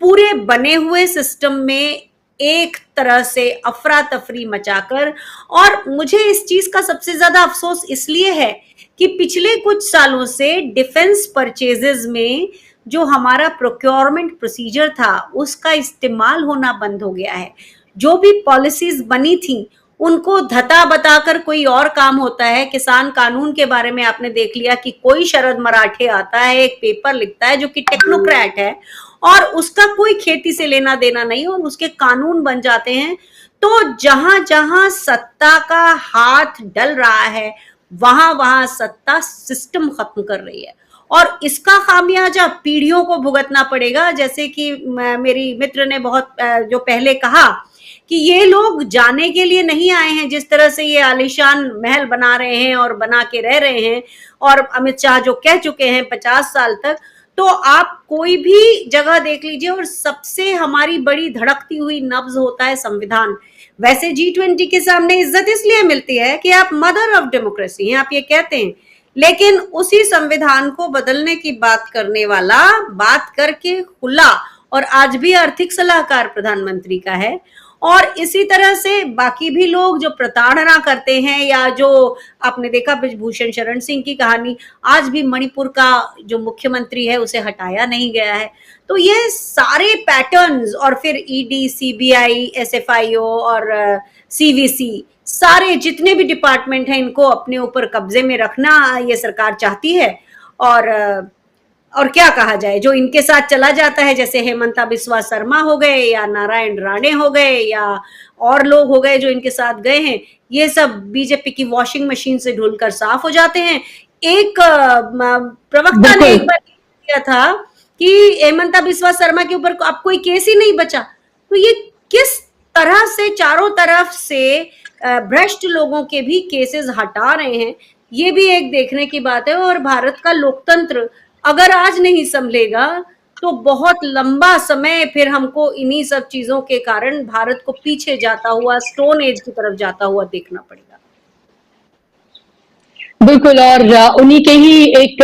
पूरे बने हुए सिस्टम में एक तरह से अफरा तफरी मचाकर, और मुझे इस चीज का सबसे ज्यादा अफसोस इसलिए है कि पिछले कुछ सालों से डिफेंस परचेजेस में जो हमारा प्रोक्योरमेंट प्रोसीजर था उसका इस्तेमाल होना बंद हो गया है। जो भी पॉलिसीज बनी थी उनको धता बताकर कोई और काम होता है। किसान कानून के बारे में आपने देख लिया कि कोई शरद मराठे आता है, एक पेपर लिखता है जो कि टेक्नोक्रेट है और उसका कोई खेती से लेना देना नहीं, और उसके कानून बन जाते हैं। तो जहां जहां सत्ता का हाथ डल रहा है वहां वहां सत्ता सिस्टम खत्म कर रही है, और इसका खामियाजा पीढ़ियों को भुगतना पड़ेगा। जैसे कि मेरी मित्र ने बहुत जो पहले कहा कि ये लोग जाने के लिए नहीं आए हैं, जिस तरह से ये आलीशान महल बना रहे हैं और बना के रह रहे हैं, और अमित शाह जो कह चुके हैं 50 साल तक। तो आप कोई भी जगह देख लीजिए और सबसे हमारी बड़ी धड़कती हुई नब्ज होता है संविधान। वैसे G20 के सामने इज्जत इसलिए मिलती है कि आप मदर ऑफ डेमोक्रेसी हैं, आप ये कहते हैं, लेकिन उसी संविधान को बदलने की बात करने वाला बात करके खुला, और आज भी आर्थिक सलाहकार प्रधानमंत्री का है। और इसी तरह से बाकी भी लोग जो प्रताड़ना करते हैं, या जो आपने देखा ब्रिजभूषण शरण सिंह की कहानी, आज भी मणिपुर का जो मुख्यमंत्री है उसे हटाया नहीं गया है। तो ये सारे पैटर्न्स, और फिर ईडी, सीबीआई, एसएफआईओ और सीवीसी, सारे जितने भी डिपार्टमेंट हैं इनको अपने ऊपर कब्जे में रखना ये सरकार चाहती है। और क्या कहा जाए, जो इनके साथ चला जाता है, जैसे हेमंता बिस्वा शर्मा हो गए या नारायण राणे हो गए या और लोग हो गए जो इनके साथ गए हैं, ये सब बीजेपी की वॉशिंग मशीन से धुलकर साफ हो जाते हैं। एक प्रवक्ता ने एक बार किया था कि हेमंता बिस्वा शर्मा के ऊपर अब कोई केस ही नहीं बचा। तो ये किस तरह से चारों तरफ से भ्रष्ट लोगों के भी केसेस हटा रहे हैं, ये भी एक देखने की बात है। और भारत का लोकतंत्र अगर आज नहीं संभलेगा तो बहुत लंबा समय फिर हमको इन्हीं सब चीजों के कारण भारत को पीछे जाता हुआ, स्टोन एज की तरफ जाता हुआ देखना पड़ेगा। बिल्कुल, और उन्हीं के ही एक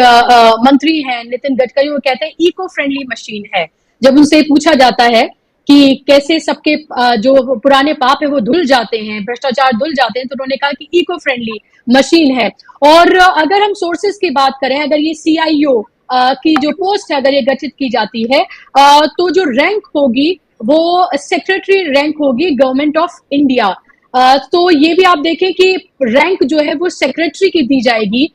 मंत्री हैं नितिन गडकरी, वो कहते हैं इको फ्रेंडली मशीन है। जब उनसे पूछा जाता है कि कैसे सबके जो पुराने पाप है वो धुल जाते हैं, भ्रष्टाचार धुल जाते हैं, तो उन्होंने कहा कि इको फ्रेंडली मशीन है। और अगर हम सोर्सेस की बात करें, अगर ये CIO की जो पोस्ट है अगर ये गठित की जाती है तो जो रैंक होगी वो सेक्रेटरी रैंक होगी गवर्नमेंट ऑफ इंडिया। तो ये भी आप देखें कि रैंक जो है वो सेक्रेटरी की दी जाएगी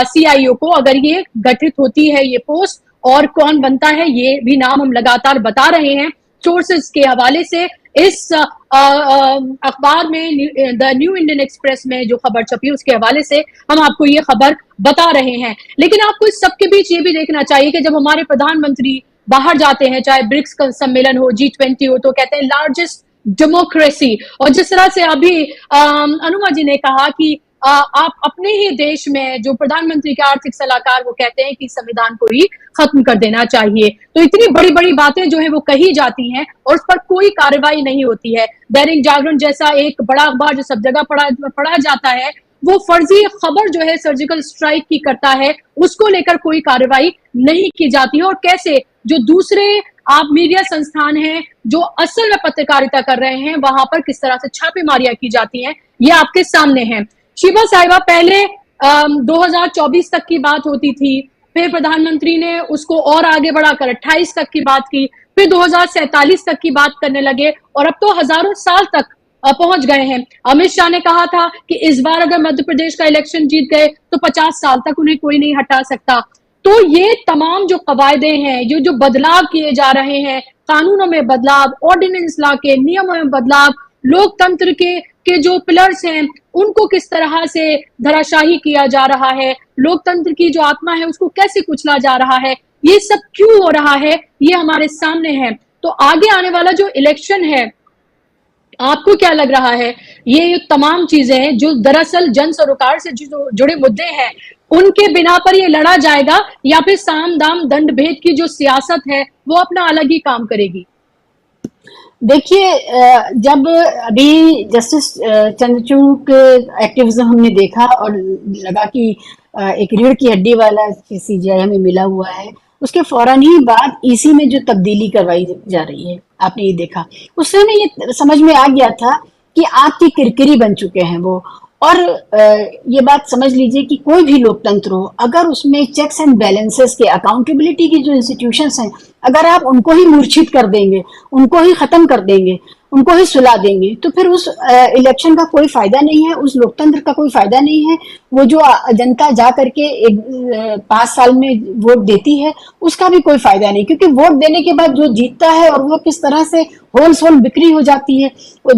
CIO को अगर ये गठित होती है ये पोस्ट। और कौन बनता है ये भी नाम हम लगातार बता रहे हैं सोर्सेस के हवाले से। इस अखबार में द न्यू इंडियन एक्सप्रेस में जो खबर छपी उसके हवाले से हम आपको ये खबर बता रहे हैं। लेकिन आपको इस सबके बीच ये भी देखना चाहिए कि जब हमारे प्रधानमंत्री बाहर जाते हैं, चाहे ब्रिक्स का सम्मेलन हो, G20 हो, तो कहते हैं लार्जेस्ट डेमोक्रेसी। और जिस तरह से अभी अनुमा जी ने कहा कि आप अपने ही देश में जो प्रधानमंत्री के आर्थिक सलाहकार वो कहते हैं कि संविधान को ही खत्म कर देना चाहिए। तो इतनी बड़ी बड़ी बातें जो है वो कही जाती हैं और उस पर कोई कार्रवाई नहीं होती है। दैनिक जागरण जैसा एक बड़ा अखबार जो सब जगह पढ़ा जाता है, वो फर्जी खबर जो है सर्जिकल स्ट्राइक की करता है, उसको लेकर कोई कार्रवाई नहीं की जाती है। और कैसे जो दूसरे आप मीडिया संस्थान हैं जो असल में पत्रकारिता कर रहे हैं वहां पर किस तरह से छापेमारियां की जाती हैं, ये आपके सामने है। शिवा साहिबा, पहले 2024 तक की बात होती थी, फिर प्रधानमंत्री ने उसको और आगे बढ़ाकर 28 तक की बात की, फिर 2047 तक की बात करने लगे और अब तो हजारों साल तक पहुंच गए हैं। अमित शाह ने कहा था कि इस बार अगर मध्य प्रदेश का इलेक्शन जीत गए तो 50 साल तक उन्हें कोई नहीं हटा सकता। तो ये तमाम जो कवायदे हैं, जो बदलाव किए जा रहे हैं, कानूनों में बदलाव, ऑर्डिनेंस ला के नियमों में बदलाव, लोकतंत्र के जो पिलर्स हैं उनको किस तरह से धराशाही किया जा रहा है, लोकतंत्र की जो आत्मा है उसको कैसे कुचला जा रहा है, ये सब क्यों हो रहा है, ये हमारे सामने है। तो आगे आने वाला जो इलेक्शन है, आपको क्या लग रहा है, ये तमाम चीजें हैं जो दरअसल जन सरोकार से जो जुड़े मुद्दे हैं उनके बिना पर ये लड़ा जाएगा या फिर साम दाम दंड भेद की जो सियासत है वो अपना अलग ही काम करेगी? देखिए, जब अभी जस्टिस चंद्रचूड़ के एक्टिविज्म हमने देखा और लगा कि एक रीढ़ की हड्डी वाला सीजीआई हमें मिला हुआ है, उसके फौरन ही बाद ईसी में जो तब्दीली करवाई जा रही है, आपने ये देखा, उससे हमें ये समझ में आ गया था कि आग की किरकिरी बन चुके हैं वो। और ये बात समझ लीजिए कि कोई भी लोकतंत्र हो, अगर उसमें चेक्स एंड बैलेंसेस के, अकाउंटेबिलिटी की जो इंस्टीट्यूशंस हैं, अगर आप उनको ही मूर्छित कर देंगे, उनको ही खत्म कर देंगे, उनको ही सुला देंगे, तो फिर उस इलेक्शन का कोई फायदा नहीं है, उस लोकतंत्र का कोई फायदा नहीं है। वो जो जनता जा करके 5 साल में वोट देती है उसका भी कोई फायदा नहीं, क्योंकि वोट देने के बाद जो जीतता है और वो किस तरह से होल बिक्री हो जाती है, वो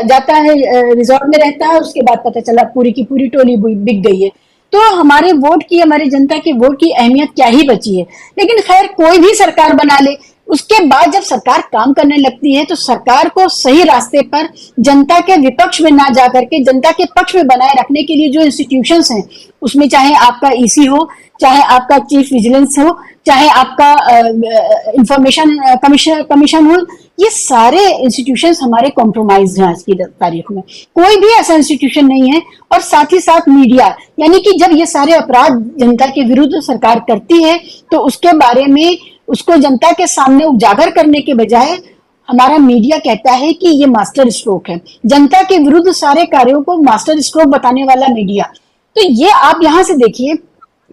जाता है रिजॉर्ट में रहता है, उसके बाद पता चला पूरी की पूरी टोली बिक गई है। तो हमारे वोट की, हमारी जनता के वोट की अहमियत क्या ही बची है। लेकिन खैर, कोई भी सरकार बना ले, उसके बाद जब सरकार काम करने लगती है तो सरकार को सही रास्ते पर जनता के विपक्ष में ना जा करके जनता के पक्ष में बनाए रखने के लिए जो इंस्टीट्यूशंस हैं, उसमें चाहे आपका ईसी हो, चाहे आपका चीफ विजिलेंस हो, चाहे आपका इंफॉर्मेशन कमीशन हो, ये सारे इंस्टीट्यूशंस हमारे कॉम्प्रोमाइज हैं आज की तारीख में। कोई भी ऐसा इंस्टीट्यूशन नहीं है। और साथ ही साथ मीडिया, यानी कि जब ये सारे अपराध जनता के विरुद्ध सरकार करती है तो उसके बारे में, उसको जनता के सामने उजागर करने के बजाय हमारा मीडिया कहता है कि ये मास्टर स्ट्रोक है, जनता के विरुद्ध सारे कार्यों को मास्टर स्ट्रोक बताने वाला मीडिया। तो ये आप यहां से देखिए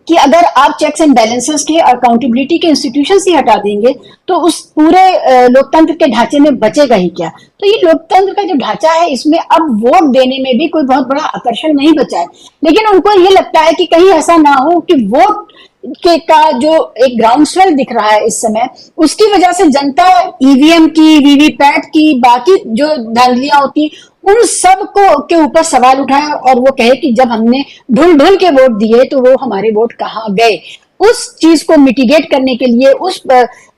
कि अगर आप चेक्स एंड बैलेंसेस के, अकाउंटेबिलिटी के इंस्टीट्यूशन ही हटा देंगे तो उस पूरे लोकतंत्र के ढांचे में बचेगा ही क्या। तो ये लोकतंत्र का जो ढांचा है, इसमें अब वोट देने में भी कोई बहुत बड़ा आकर्षण नहीं बचा है। लेकिन उनको ये लगता है कि कहीं ऐसा ना हो कि वोट का जो एक ग्राउंड स्वेल दिख रहा है इस समय, उसकी वजह से जनता ईवीएम की, वीवीपैट की, बाकी जो धांधलियां होती, उन सब को के ऊपर सवाल उठाए और वो कहे कि जब हमने ढूल के वोट दिए तो वो हमारे वोट कहाँ गए। उस चीज को मिटिगेट करने के लिए, उस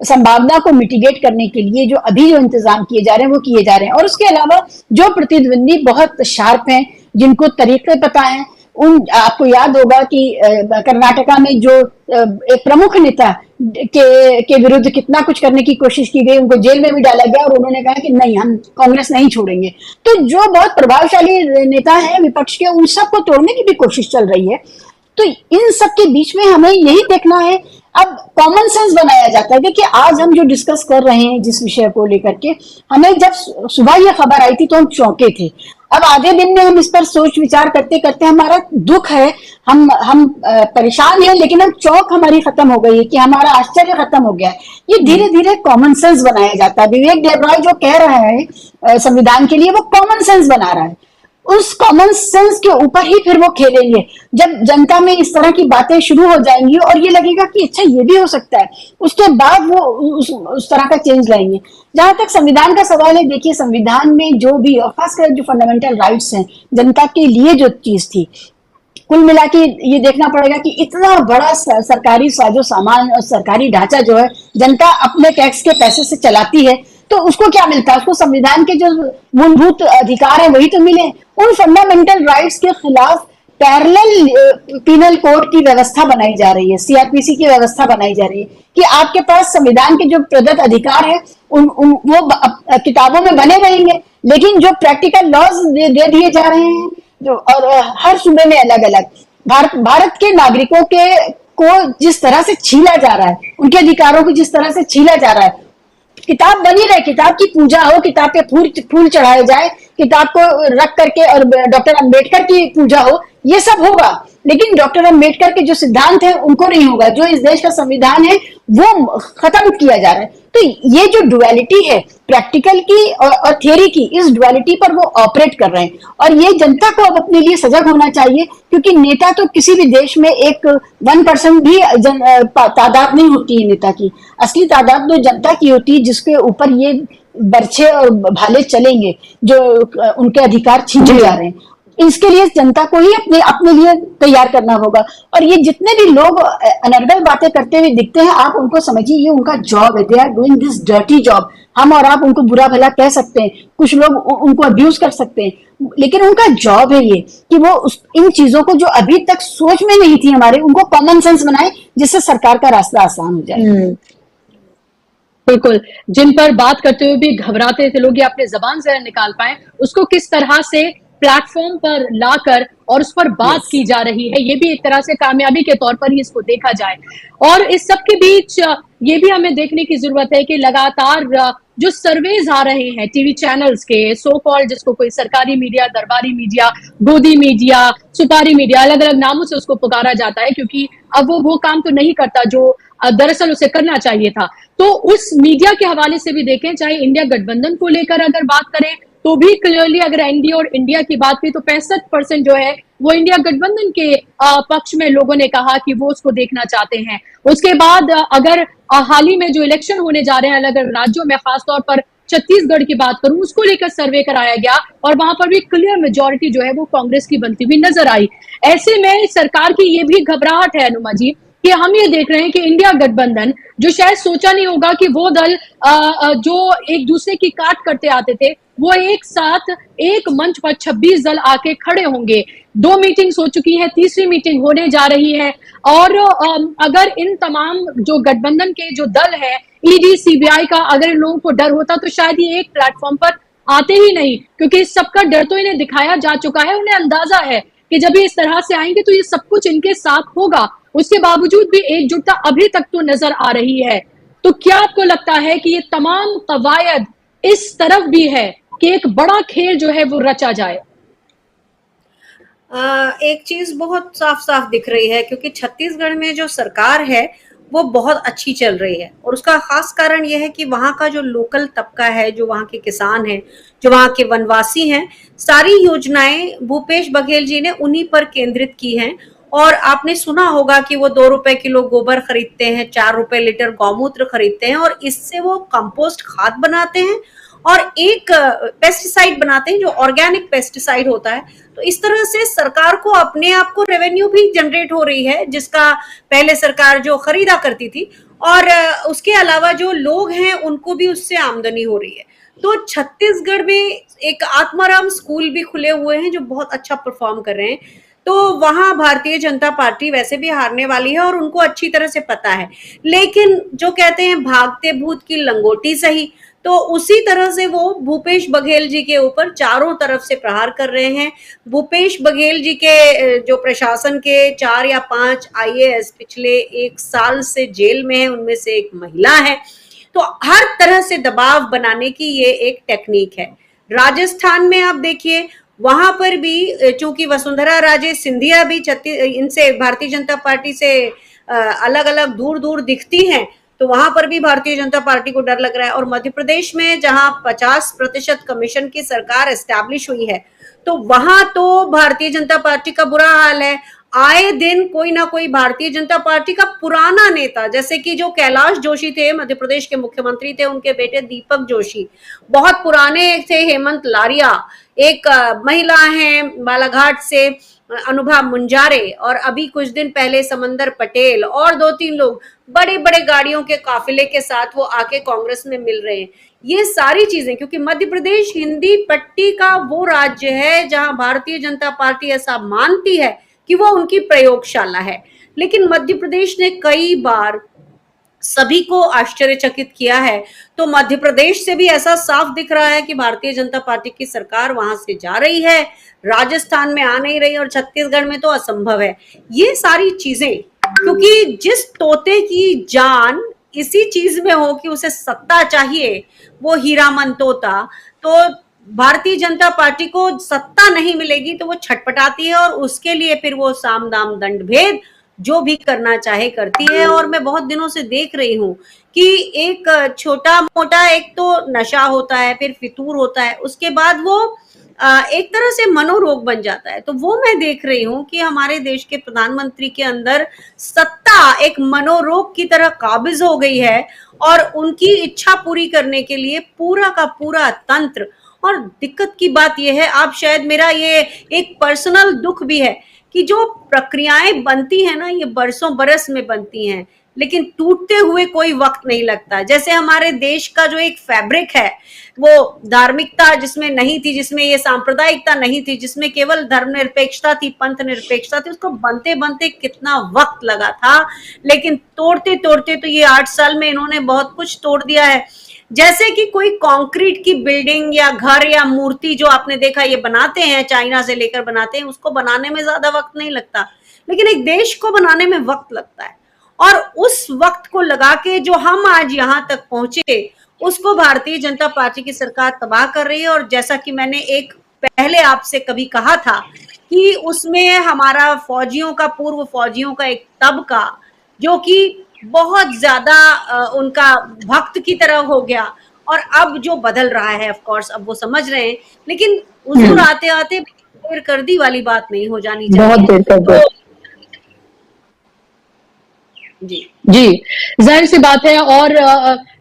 संभावना को मिटिगेट करने के लिए जो अभी जो इंतजाम किए जा रहे हैं वो किए जा रहे हैं। और उसके अलावा जो प्रतिद्वंदी बहुत शार्प हैं, जिनको तरीके पता है, आपको याद होगा कि कर्नाटका में जो एक प्रमुख नेता के विरुद्ध कितना कुछ करने की कोशिश की गई, उनको जेल में भी डाला गया और उन्होंने कहा कि नहीं, हम कांग्रेस नहीं छोड़ेंगे। तो जो बहुत प्रभावशाली नेता है विपक्ष के, उन सबको तोड़ने की भी कोशिश चल रही है। तो इन सब के बीच में हमें यही देखना है, अब कॉमन सेंस बनाया जाता है। देखिए, आज हम जो डिस्कस कर रहे हैं जिस विषय को लेकर के, हमें जब सुबह ये खबर आई थी तो हम चौंके थे। अब आधे दिन में हम इस पर सोच विचार करते करते हमारा दुख है, हम परेशान हैं, लेकिन हम चौंक हमारी खत्म हो गई है कि हमारा आश्चर्य खत्म हो गया है। ये धीरे धीरे कॉमन सेंस बनाया जाता है। विवेक देवराय जो कह रहा है संविधान के लिए, वो कॉमन सेंस बना रहा है। उस कॉमन सेंस के ऊपर ही फिर वो खेलेंगे। जब जनता में इस तरह की बातें शुरू हो जाएंगी और ये लगेगा कि अच्छा ये भी हो सकता है, उसके बाद वो उस तरह का चेंज लाएंगे। जहां तक संविधान का सवाल है, देखिए, संविधान में जो भी, और खासकर जो फंडामेंटल राइट्स हैं, जनता के लिए जो चीज थी, कुल मिला के ये देखना पड़ेगा कि इतना बड़ा सरकारी साजो सामान और सरकारी ढांचा जो है जनता अपने टैक्स के पैसे से चलाती है, तो उसको क्या मिलता है? उसको संविधान के जो मूलभूत अधिकार है वही तो मिले। उन फंडामेंटल राइट्स के खिलाफ पैरेलल पिनल कोड की व्यवस्था बनाई जा रही है, सीआरपीसी की व्यवस्था बनाई जा रही है कि आपके पास संविधान के जो प्रदत्त अधिकार है वो किताबों में बने रहेंगे, लेकिन जो प्रैक्टिकल लॉज दे दिए जा रहे हैं जो, और हर सूबे में अलग अलग, भारत के नागरिकों को जिस तरह से छीला जा रहा है, उनके अधिकारों को जिस तरह से छीला जा रहा है। किताब बनी रहे, किताब की पूजा हो, किताब पे फूल चढ़ाए जाए, किताब को रख करके और डॉक्टर अंबेडकर की पूजा हो, ये सब होगा, लेकिन डॉक्टर अम्बेडकर के जो सिद्धांत है उनको नहीं होगा, जो इस देश का संविधान है वो खत्म किया जा रहा है। तो ये जो डुअलिटी है प्रैक्टिकल की और थ्योरी की, इस डुअलिटी पर वो ऑपरेट कर रहे हैं, और ये जनता को अब अपने लिए सजग होना चाहिए, क्योंकि नेता तो किसी भी देश में एक 1% भी तादाद नहीं होती है नेता की। असली तादाद तो जनता की होती है, जिसके ऊपर ये बर्छे और भाले चलेंगे, जो उनके अधिकार छीने जा रहे हैं। इसके लिए जनता को ही अपने अपने लिए तैयार करना होगा। और ये जितने भी लोग अनर्गल बातें करते हुए दिखते हैं, आप उनको समझिए ये उनका जॉब है, they are doing this dirty job. हम और आप उनको बुरा भला कह सकते हैं, कुछ लोग उनको अब्यूज कर सकते हैं, लेकिन उनका जॉब है ये कि वो इन चीजों को जो अभी तक सोच में नहीं थी हमारे, उनको कॉमन सेंस बनाए, जिससे सरकार का रास्ता आसान हो जाए। बिल्कुल, जिन पर बात करते हुए भी घबराते थे लोग, ये अपने जबान से निकाल पाए, उसको किस तरह से प्लेटफॉर्म पर लाकर और उस पर बात की जा रही है, ये भी एक तरह से कामयाबी के तौर पर ही इसको देखा जाए। और इस सब के बीच ये भी हमें देखने की जरूरत है कि लगातार जो सर्वेज आ रहे हैं टीवी चैनल्स के, सो कॉल्ड, जिसको कोई सरकारी मीडिया, दरबारी मीडिया, गोदी मीडिया, सुपारी मीडिया, अलग अलग नामों से उसको पुकारा जाता है, क्योंकि अब वो काम तो नहीं करता जो दरअसल उसे करना चाहिए था। तो उस मीडिया के हवाले से भी देखें, चाहे इंडिया गठबंधन को लेकर अगर बात करें तो भी क्लियरली अगर एनडीए और इंडिया की बात की तो 65% जो है वो इंडिया गठबंधन के पक्ष में लोगों ने कहा कि वो उसको देखना चाहते हैं। उसके बाद अगर हाल ही में जो इलेक्शन होने जा रहे हैं अलग अलग राज्यों में, खासतौर पर छत्तीसगढ़ की बात करूं, उसको लेकर सर्वे कराया गया और वहां पर भी क्लियर मेजोरिटी जो है वो कांग्रेस की बनती हुई नजर आई। ऐसे में सरकार की ये भी घबराहट है अनुमा जी कि हम ये देख रहे हैं कि इंडिया गठबंधन, जो शायद सोचा नहीं होगा कि वो दल जो एक दूसरे की काट करते आते थे, वो एक साथ एक मंच पर 26 दल आके खड़े होंगे। 2 मीटिंग्स हो चुकी हैं, तीसरी मीटिंग होने जा रही है। और अगर इन तमाम जो गठबंधन के जो दल है, ईडी, सीबीआई का अगर इन लोगों को डर होता तो शायद ये एक प्लेटफॉर्म पर आते ही नहीं, क्योंकि इस सबका डर तो इन्हें दिखाया जा चुका है। उन्हें अंदाजा है कि जब ये इस तरह से आएंगे तो ये सब कुछ इनके साथ होगा। उसके बावजूद भी एकजुटता अभी तक तो नजर आ रही है। तो क्या आपको लगता है कि ये तमाम कवायद इस तरफ भी है कि एक बड़ा खेल जो है वो रचा जाए? एक चीज बहुत साफ साफ दिख रही है, क्योंकि छत्तीसगढ़ में जो सरकार है वो बहुत अच्छी चल रही है, और उसका खास कारण यह है कि वहाँ का जो लोकल तबका है, जो वहाँ के किसान हैं, जो वहाँ के वनवासी हैं, सारी योजनाएं भूपेश बघेल जी ने उन्हीं पर केंद्रित की हैं। और आपने सुना होगा कि वो 2 रुपए किलो गोबर खरीदते हैं, 4 रुपए लीटर गौमूत्र खरीदते हैं, और इससे वो कंपोस्ट खाद बनाते हैं और एक पेस्टिसाइड बनाते हैं जो ऑर्गेनिक पेस्टिसाइड होता है। तो इस तरह से सरकार को अपने आप को रेवेन्यू भी जनरेट हो रही है, जिसका पहले सरकार जो खरीदा करती थी, और उसके अलावा जो लोग हैं उनको भी उससे आमदनी हो रही है। तो छत्तीसगढ़ में एक आत्माराम स्कूल भी खुले हुए हैं जो बहुत अच्छा परफॉर्म कर रहे हैं। तो वहां भारतीय जनता पार्टी वैसे भी हारने वाली है और उनको अच्छी तरह से पता है, लेकिन जो कहते हैं भागते भूत की लंगोटी सही, तो उसी तरह से वो भूपेश बघेल जी के ऊपर चारों तरफ से प्रहार कर रहे हैं। भूपेश बघेल जी के जो प्रशासन के 4 या 5 आईएएस पिछले 1 साल से जेल में है, उनमें से एक महिला है। तो हर तरह से दबाव बनाने की ये एक टेक्निक है। राजस्थान में आप देखिए, वहां पर भी चूंकि वसुंधरा राजे सिंधिया भी इनसे भारतीय जनता पार्टी से अलग अलग दूर दूर दिखती हैं, तो वहां पर भी भारतीय जनता पार्टी को डर लग रहा है। और मध्य प्रदेश में जहां 50% कमीशन की सरकार एस्टैब्लिश हुई है, तो वहां तो भारतीय जनता पार्टी का बुरा हाल है। आए दिन कोई ना कोई भारतीय जनता पार्टी का पुराना नेता, जैसे कि जो कैलाश जोशी थे, मध्य प्रदेश के मुख्यमंत्री थे, उनके बेटे दीपक जोशी बहुत पुराने थे, हेमंत लारिया, एक महिला हैं बालाघाट से अनुभा मुंजारे, और अभी कुछ दिन पहले समंदर पटेल, और 2-3 लोग बड़े बड़े गाड़ियों के काफिले के साथ वो आके कांग्रेस में मिल रहे हैं। ये सारी चीजें, क्योंकि मध्य प्रदेश हिंदी पट्टी का वो राज्य है जहां भारतीय जनता पार्टी ऐसा मानती है कि वो उनकी प्रयोगशाला है, लेकिन मध्य प्रदेश ने कई बार सभी को आश्चर्यचकित किया है। तो मध्य प्रदेश से भी ऐसा साफ दिख रहा है कि भारतीय जनता पार्टी की सरकार वहां से जा रही है, राजस्थान में आ नहीं रही, और छत्तीसगढ़ में तो असंभव है। ये सारी चीजें, क्योंकि जिस तोते की जान इसी चीज में हो कि उसे सत्ता चाहिए, वो हीरामन तोता, तो भारतीय जनता पार्टी को सत्ता नहीं मिलेगी तो वो छटपटाती है और उसके लिए फिर वो साम दाम दंड भेद जो भी करना चाहे करती है। और मैं बहुत दिनों से देख रही हूँ कि एक छोटा मोटा एक तो नशा होता है, फिर फितूर होता है, उसके बाद वो एक तरह से मनोरोग बन जाता है। तो वो मैं देख रही हूँ कि हमारे देश के प्रधानमंत्री के अंदर सत्ता एक मनोरोग की तरह काबिज हो गई है और उनकी इच्छा पूरी करने के लिए पूरा का पूरा तंत्र। और दिक्कत की बात यह है, आप शायद मेरा ये एक पर्सनल दुख भी है कि जो प्रक्रियाएं बनती है ना, ये बरसों बरस में बनती हैं, लेकिन टूटते हुए कोई वक्त नहीं लगता। जैसे हमारे देश का जो एक फैब्रिक है, वो धार्मिकता जिसमें नहीं थी, जिसमें ये सांप्रदायिकता नहीं थी, जिसमें केवल धर्मनिरपेक्षता थी, पंथ निरपेक्षता थी, उसको बनते बनते कितना वक्त लगा था, लेकिन तोड़ते तोड़ते तो ये 8 साल में इन्होंने बहुत कुछ तोड़ दिया है। जैसे कि कोई कंक्रीट की बिल्डिंग या घर या मूर्ति जो आपने देखा ये बनाते हैं, चाइना से लेकर बनाते हैं, उसको बनाने में ज्यादा वक्त नहीं लगता, लेकिन एक देश को बनाने में वक्त लगता है। और उस वक्त को लगा के जो हम आज यहाँ तक पहुंचे, उसको भारतीय जनता पार्टी की सरकार तबाह कर रही है। और जैसा कि मैंने एक पहले आपसे कभी कहा था कि उसमें हमारा फौजियों का, पूर्व फौजियों का एक तबका जो कि बहुत ज्यादा उनका भक्त की तरह हो गया, और अब जो बदल रहा है, ऑफ कोर्स अब वो समझ रहे हैं, लेकिन हुजूर आते आते देर कर दी वाली बात नहीं हो जानी चाहिए। बहुत देर कर दो। जी, जाहिर सी बात है। और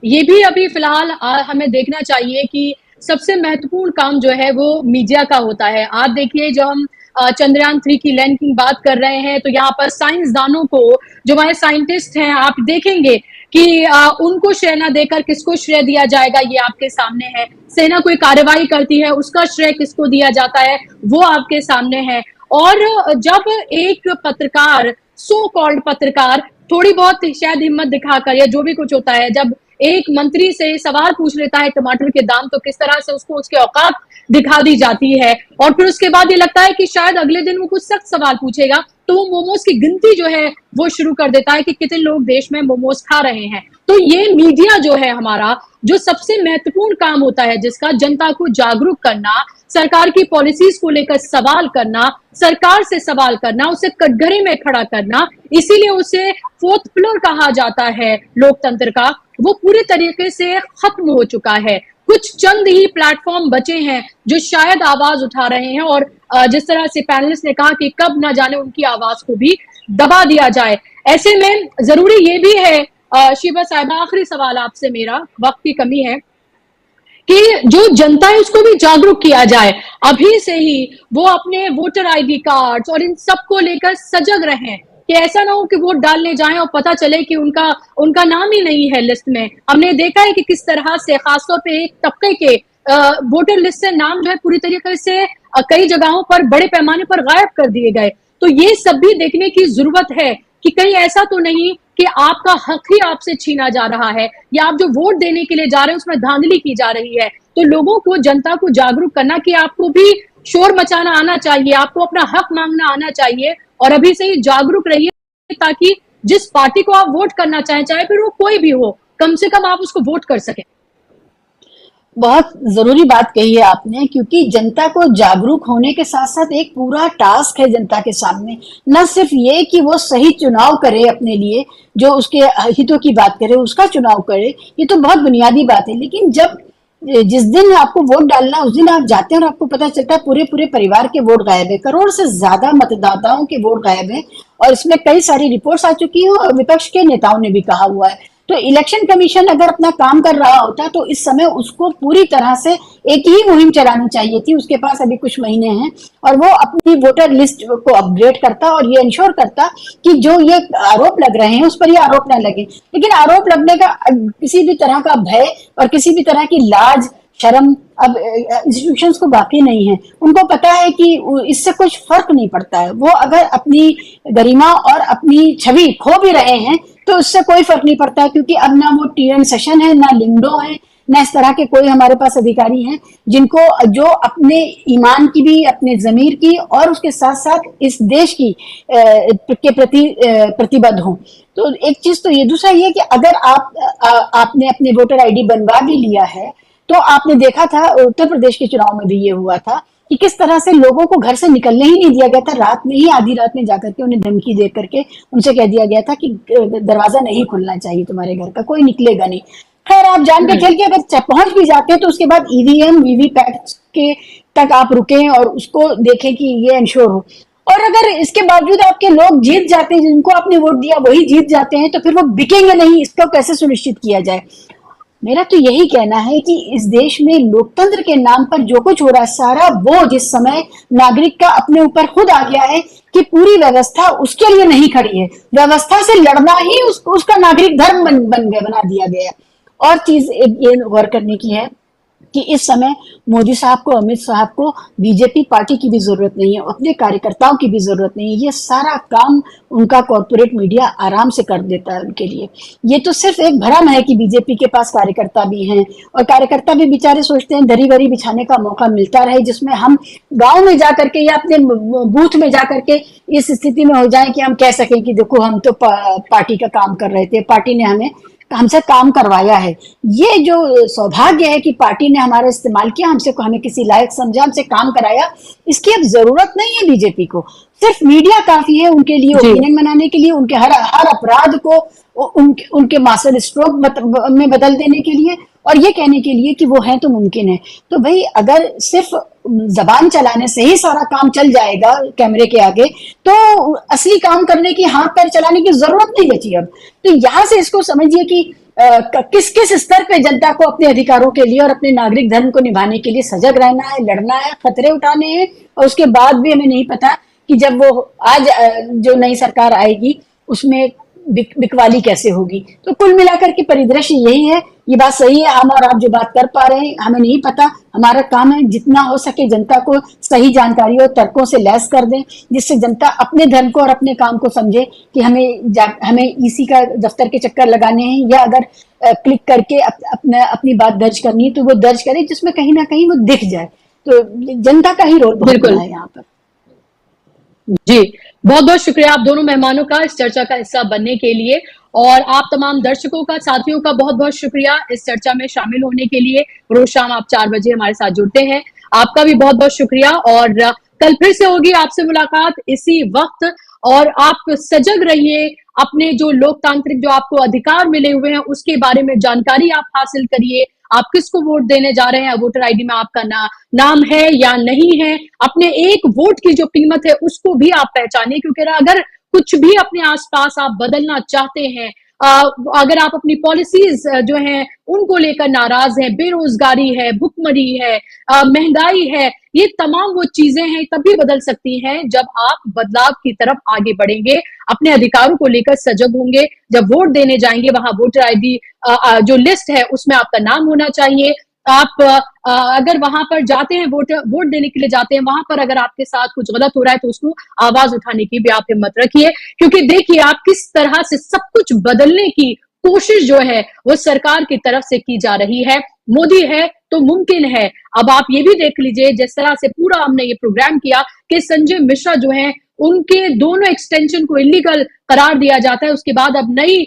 ये भी अभी फिलहाल हमें देखना चाहिए कि सबसे महत्वपूर्ण काम जो है वो मीडिया का होता है। आप देखिए, जब हम चंद्रयान 3 की लैंड की बात कर रहे हैं तो यहाँ पर साइंसदानों को, जो हमारे साइंटिस्ट हैं, आप देखेंगे कि उनको श्रेय न देकर किसको श्रेय दिया जाएगा, ये आपके सामने है। सेना कोई कार्रवाई करती है, उसका श्रेय किसको दिया जाता है, वो आपके सामने है। और जब एक पत्रकार, सो कॉल्ड पत्रकार, थोड़ी बहुत शायद हिम्मत दिखाकर या जो भी कुछ होता है, जब एक मंत्री से सवाल पूछ लेता है टमाटर के दाम, तो किस तरह से उसको उसके औकात दिखा दी जाती है। और फिर उसके बाद ये लगता है कि शायद अगले दिन वो कुछ सख्त सवाल पूछेगा तो वो मोमोज की गिनती जो है वो शुरू कर देता है कि कितने लोग देश में मोमोज खा रहे हैं। तो ये मीडिया जो है हमारा, जो सबसे महत्वपूर्ण काम होता है, जिसका जनता को जागरूक करना, सरकार की पॉलिसीज को लेकर सवाल करना, सरकार से सवाल करना, उसे कटघरे में खड़ा करना, इसीलिए उसे फोर्थ पिलर कहा जाता है लोकतंत्र का, वो पूरी तरीके से खत्म हो चुका है। कुछ चंद ही प्लेटफॉर्म बचे हैं जो शायद आवाज उठा रहे हैं, और जिस तरह से पैनलिस्ट ने कहा कि कब ना जाने उनकी आवाज को भी दबा दिया जाए। ऐसे में जरूरी ये भी है, शिबा साहिबा, आखिरी सवाल आपसे मेरा, वक्त की कमी है, कि जो जनता है उसको भी जागरूक किया जाए अभी से ही। वो अपने वोटर आईडी कार्ड्स और इन सब को लेकर सजग रहें कि ऐसा ना हो कि वोट डालने जाएं और पता चले कि उनका नाम ही नहीं है लिस्ट में। हमने देखा है कि किस तरह से खासतौर पे एक तबके के वोटर लिस्ट से नाम जो है पूरी तरीके से कई जगहों पर बड़े पैमाने पर गायब कर दिए गए। तो ये सब भी देखने की जरूरत है कि कहीं ऐसा तो नहीं कि आपका हक ही आपसे छीना जा रहा है, या आप जो वोट देने के लिए जा रहे हैं उसमें धांधली की जा रही है। तो लोगों को, जनता को जागरूक करना कि आपको भी शोर मचाना आना चाहिए, आपको अपना हक मांगना आना चाहिए, और अभी से ही जागरूक रहिए ताकि जिस पार्टी को आप वोट करना चाहें, चाहे फिर वो कोई भी हो, कम से कम आप उसको वोट कर सकें। बहुत जरूरी बात कही है आपने, क्योंकि जनता को जागरूक होने के साथ साथ एक पूरा टास्क है जनता के सामने। न सिर्फ ये कि वो सही चुनाव करे अपने लिए, जो उसके हितों की बात करे उसका चुनाव करे, ये तो बहुत बुनियादी बात है, लेकिन जब जिस दिन आपको वोट डालना उस दिन आप जाते हैं और आपको पता चलता है पूरे पूरे परिवार के वोट गायब है, करोड़ से ज्यादा मतदाताओं के वोट गायब है, और इसमें कई सारी रिपोर्ट्स आ चुकी हैं और विपक्ष के नेताओं ने भी कहा हुआ है। तो इलेक्शन कमीशन अगर अपना काम कर रहा होता तो इस समय उसको पूरी तरह से एक ही मुहिम चलानी चाहिए थी। उसके पास अभी कुछ महीने हैं और वो अपनी वोटर लिस्ट को अपग्रेड करता और ये इंश्योर करता कि जो ये आरोप लग रहे हैं उस पर ये आरोप न लगे। लेकिन आरोप लगने का किसी भी तरह का भय और किसी भी तरह की लाज शर्म अब इंस्टीट्यूशंस को बाकी नहीं है। उनको पता है कि इससे कुछ फर्क नहीं पड़ता है। वो अगर अपनी गरिमा और अपनी छवि खो भी रहे हैं तो उससे कोई फर्क नहीं पड़ता, क्योंकि अब ना वो टीएन सेशन है, ना लिंगडो है, ना इस तरह के कोई हमारे पास अधिकारी हैं जिनको जो अपने ईमान की भी, अपने जमीर की और उसके साथ साथ इस देश की के प्रति प्रतिबद्ध हों। तो एक चीज तो ये, दूसरा ये कि अगर आपने अपने वोटर आईडी बनवा भी लिया है तो आपने देखा था उत्तर प्रदेश के चुनाव में भी ये हुआ था कि किस तरह से लोगों को घर से निकलने ही नहीं दिया गया था। रात में ही, आधी रात में जाकर के उन्हें धमकी दे करके उनसे कह दिया गया था कि दरवाजा नहीं खुलना चाहिए तुम्हारे घर का, कोई निकलेगा नहीं। खैर, आप जान के खेल के अगर पहुंच भी जाते हैं तो उसके बाद ईवीएम वीवीपैट के तक आप रुकें और उसको देखें कि ये इंश्योर हो। और अगर इसके बावजूद आपके लोग जीत जाते हैं, जिनको आपने वोट दिया वही जीत जाते हैं, तो फिर वो बिकेंगे नहीं, इसको कैसे सुनिश्चित किया जाए? मेरा तो यही कहना है कि इस देश में लोकतंत्र के नाम पर जो कुछ हो रहा है, सारा बोझ इस समय नागरिक का अपने ऊपर खुद आ गया है कि पूरी व्यवस्था उसके लिए नहीं खड़ी है। व्यवस्था से लड़ना ही उसका नागरिक धर्म बना दिया गया। और चीज ये गौर करने की है कि इस समय मोदी साहब को, अमित साहब को बीजेपी पार्टी की भी जरूरत नहीं है, अपने कार्यकर्ताओं की भी जरूरत नहीं है। ये सारा काम उनका कॉर्पोरेट मीडिया आराम से कर देता है उनके लिए। ये तो सिर्फ एक भ्रम है कि बीजेपी के पास कार्यकर्ता भी हैं, और कार्यकर्ता भी बेचारे सोचते हैं दरी वरी बिछाने का मौका मिलता रहे, जिसमें हम गांव में जाकर के या अपने बूथ में जाकर के इस स्थिति में हो जाए कि हम कह सकें कि देखो हम तो पार्टी का काम कर रहे थे, पार्टी ने हमसे काम करवाया है। ये जो सौभाग्य है कि पार्टी ने हमारा इस्तेमाल किया, हमें किसी लायक समझा, हमसे काम कराया, इसकी अब जरूरत नहीं है बीजेपी को। सिर्फ मीडिया काफी है उनके लिए ओपिनियन बनाने के लिए, उनके हर अपराध को उनके मास्टर स्ट्रोक में बदल देने के लिए, और ये कहने के लिए कि वो है तो मुमकिन है। तो भाई, अगर सिर्फ जबान चलाने से ही सारा काम चल जाएगा कैमरे के आगे, तो असली काम करने की, हाथ पैर चलाने की जरूरत नहीं बची अब। तो यहाँ से इसको समझिए कि किस किस स्तर पे जनता को अपने अधिकारों के लिए और अपने नागरिक धर्म को निभाने के लिए सजग रहना है, लड़ना है, खतरे उठाने हैं। और उसके बाद भी हमें नहीं पता कि जब वो आज जो नई सरकार आएगी उसमें बिकवाली कैसे होगी। तो कुल मिलाकर के परिदृश्य यही है। ये बात सही है, हम और आप जो बात कर पा रहे हैं हमें नहीं पता। हमारा काम है जितना हो सके जनता को सही जानकारी और तर्कों से लैस कर दें, जिससे जनता अपने धर्म को और अपने काम को समझे कि हमें ईसी का दफ्तर के चक्कर लगाने हैं, या अगर क्लिक करके अपनी बात दर्ज करनी है तो वो दर्ज करे, जिसमें कहीं ना कहीं वो दिख जाए। तो जनता का ही रोल बहुत बड़ा है यहाँ पर। जी, बहुत बहुत शुक्रिया आप दोनों मेहमानों का इस चर्चा का हिस्सा बनने के लिए, और आप तमाम दर्शकों का, साथियों का बहुत बहुत शुक्रिया इस चर्चा में शामिल होने के लिए। रोज शाम आप 4 बजे हमारे साथ जुड़ते हैं, आपका भी बहुत बहुत शुक्रिया। और कल फिर से होगी आपसे मुलाकात इसी वक्त, और आप सजग रहिए, अपने जो लोकतांत्रिक जो आपको अधिकार मिले हुए हैं उसके बारे में जानकारी आप हासिल करिए। आप किसको वोट देने जा रहे हैं, वोटर आईडी में आपका नाम है या नहीं है, अपने एक वोट की जो कीमत है उसको भी आप पहचानिए। क्योंकि अगर कुछ भी अपने आसपास आप बदलना चाहते हैं, अगर आप अपनी पॉलिसीज जो हैं उनको लेकर नाराज हैं, बेरोजगारी है, भुखमरी है, महंगाई है, ये तमाम वो चीजें हैं तभी बदल सकती हैं जब आप बदलाव की तरफ आगे बढ़ेंगे, अपने अधिकारों को लेकर सजग होंगे। जब वोट देने जाएंगे वहां वोटर आईडी जो लिस्ट है उसमें आपका नाम होना चाहिए। आप अगर वहां पर जाते हैं, वोट देने के लिए जाते हैं, वहां पर अगर आपके साथ कुछ गलत हो रहा है तो उसको आवाज उठाने की भी आप हिम्मत रखिए। क्योंकि देखिए आप किस तरह से सब कुछ बदलने की कोशिश जो है वो सरकार की तरफ से की जा रही है। मोदी है तो मुमकिन है। अब आप ये भी देख लीजिए, जिस तरह से पूरा हमने ये प्रोग्राम किया कि संजय मिश्रा जो है उनके दोनों एक्सटेंशन को इलीगल करार दिया जाता है, उसके बाद अब नई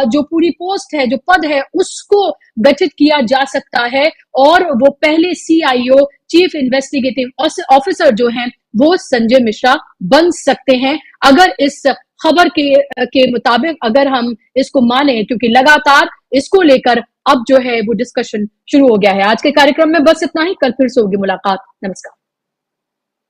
जो पूरी पोस्ट है, जो पद है, उसको गठित किया जा सकता है, और वो पहले CIO चीफ इन्वेस्टिगेटिव ऑफिसर जो हैं वो संजय मिश्रा बन सकते हैं, अगर इस खबर के मुताबिक अगर हम इसको माने। क्योंकि लगातार इसको लेकर अब जो है वो डिस्कशन शुरू हो गया है। आज के कार्यक्रम में बस इतना ही, कल फिर से होगी मुलाकात। नमस्कार।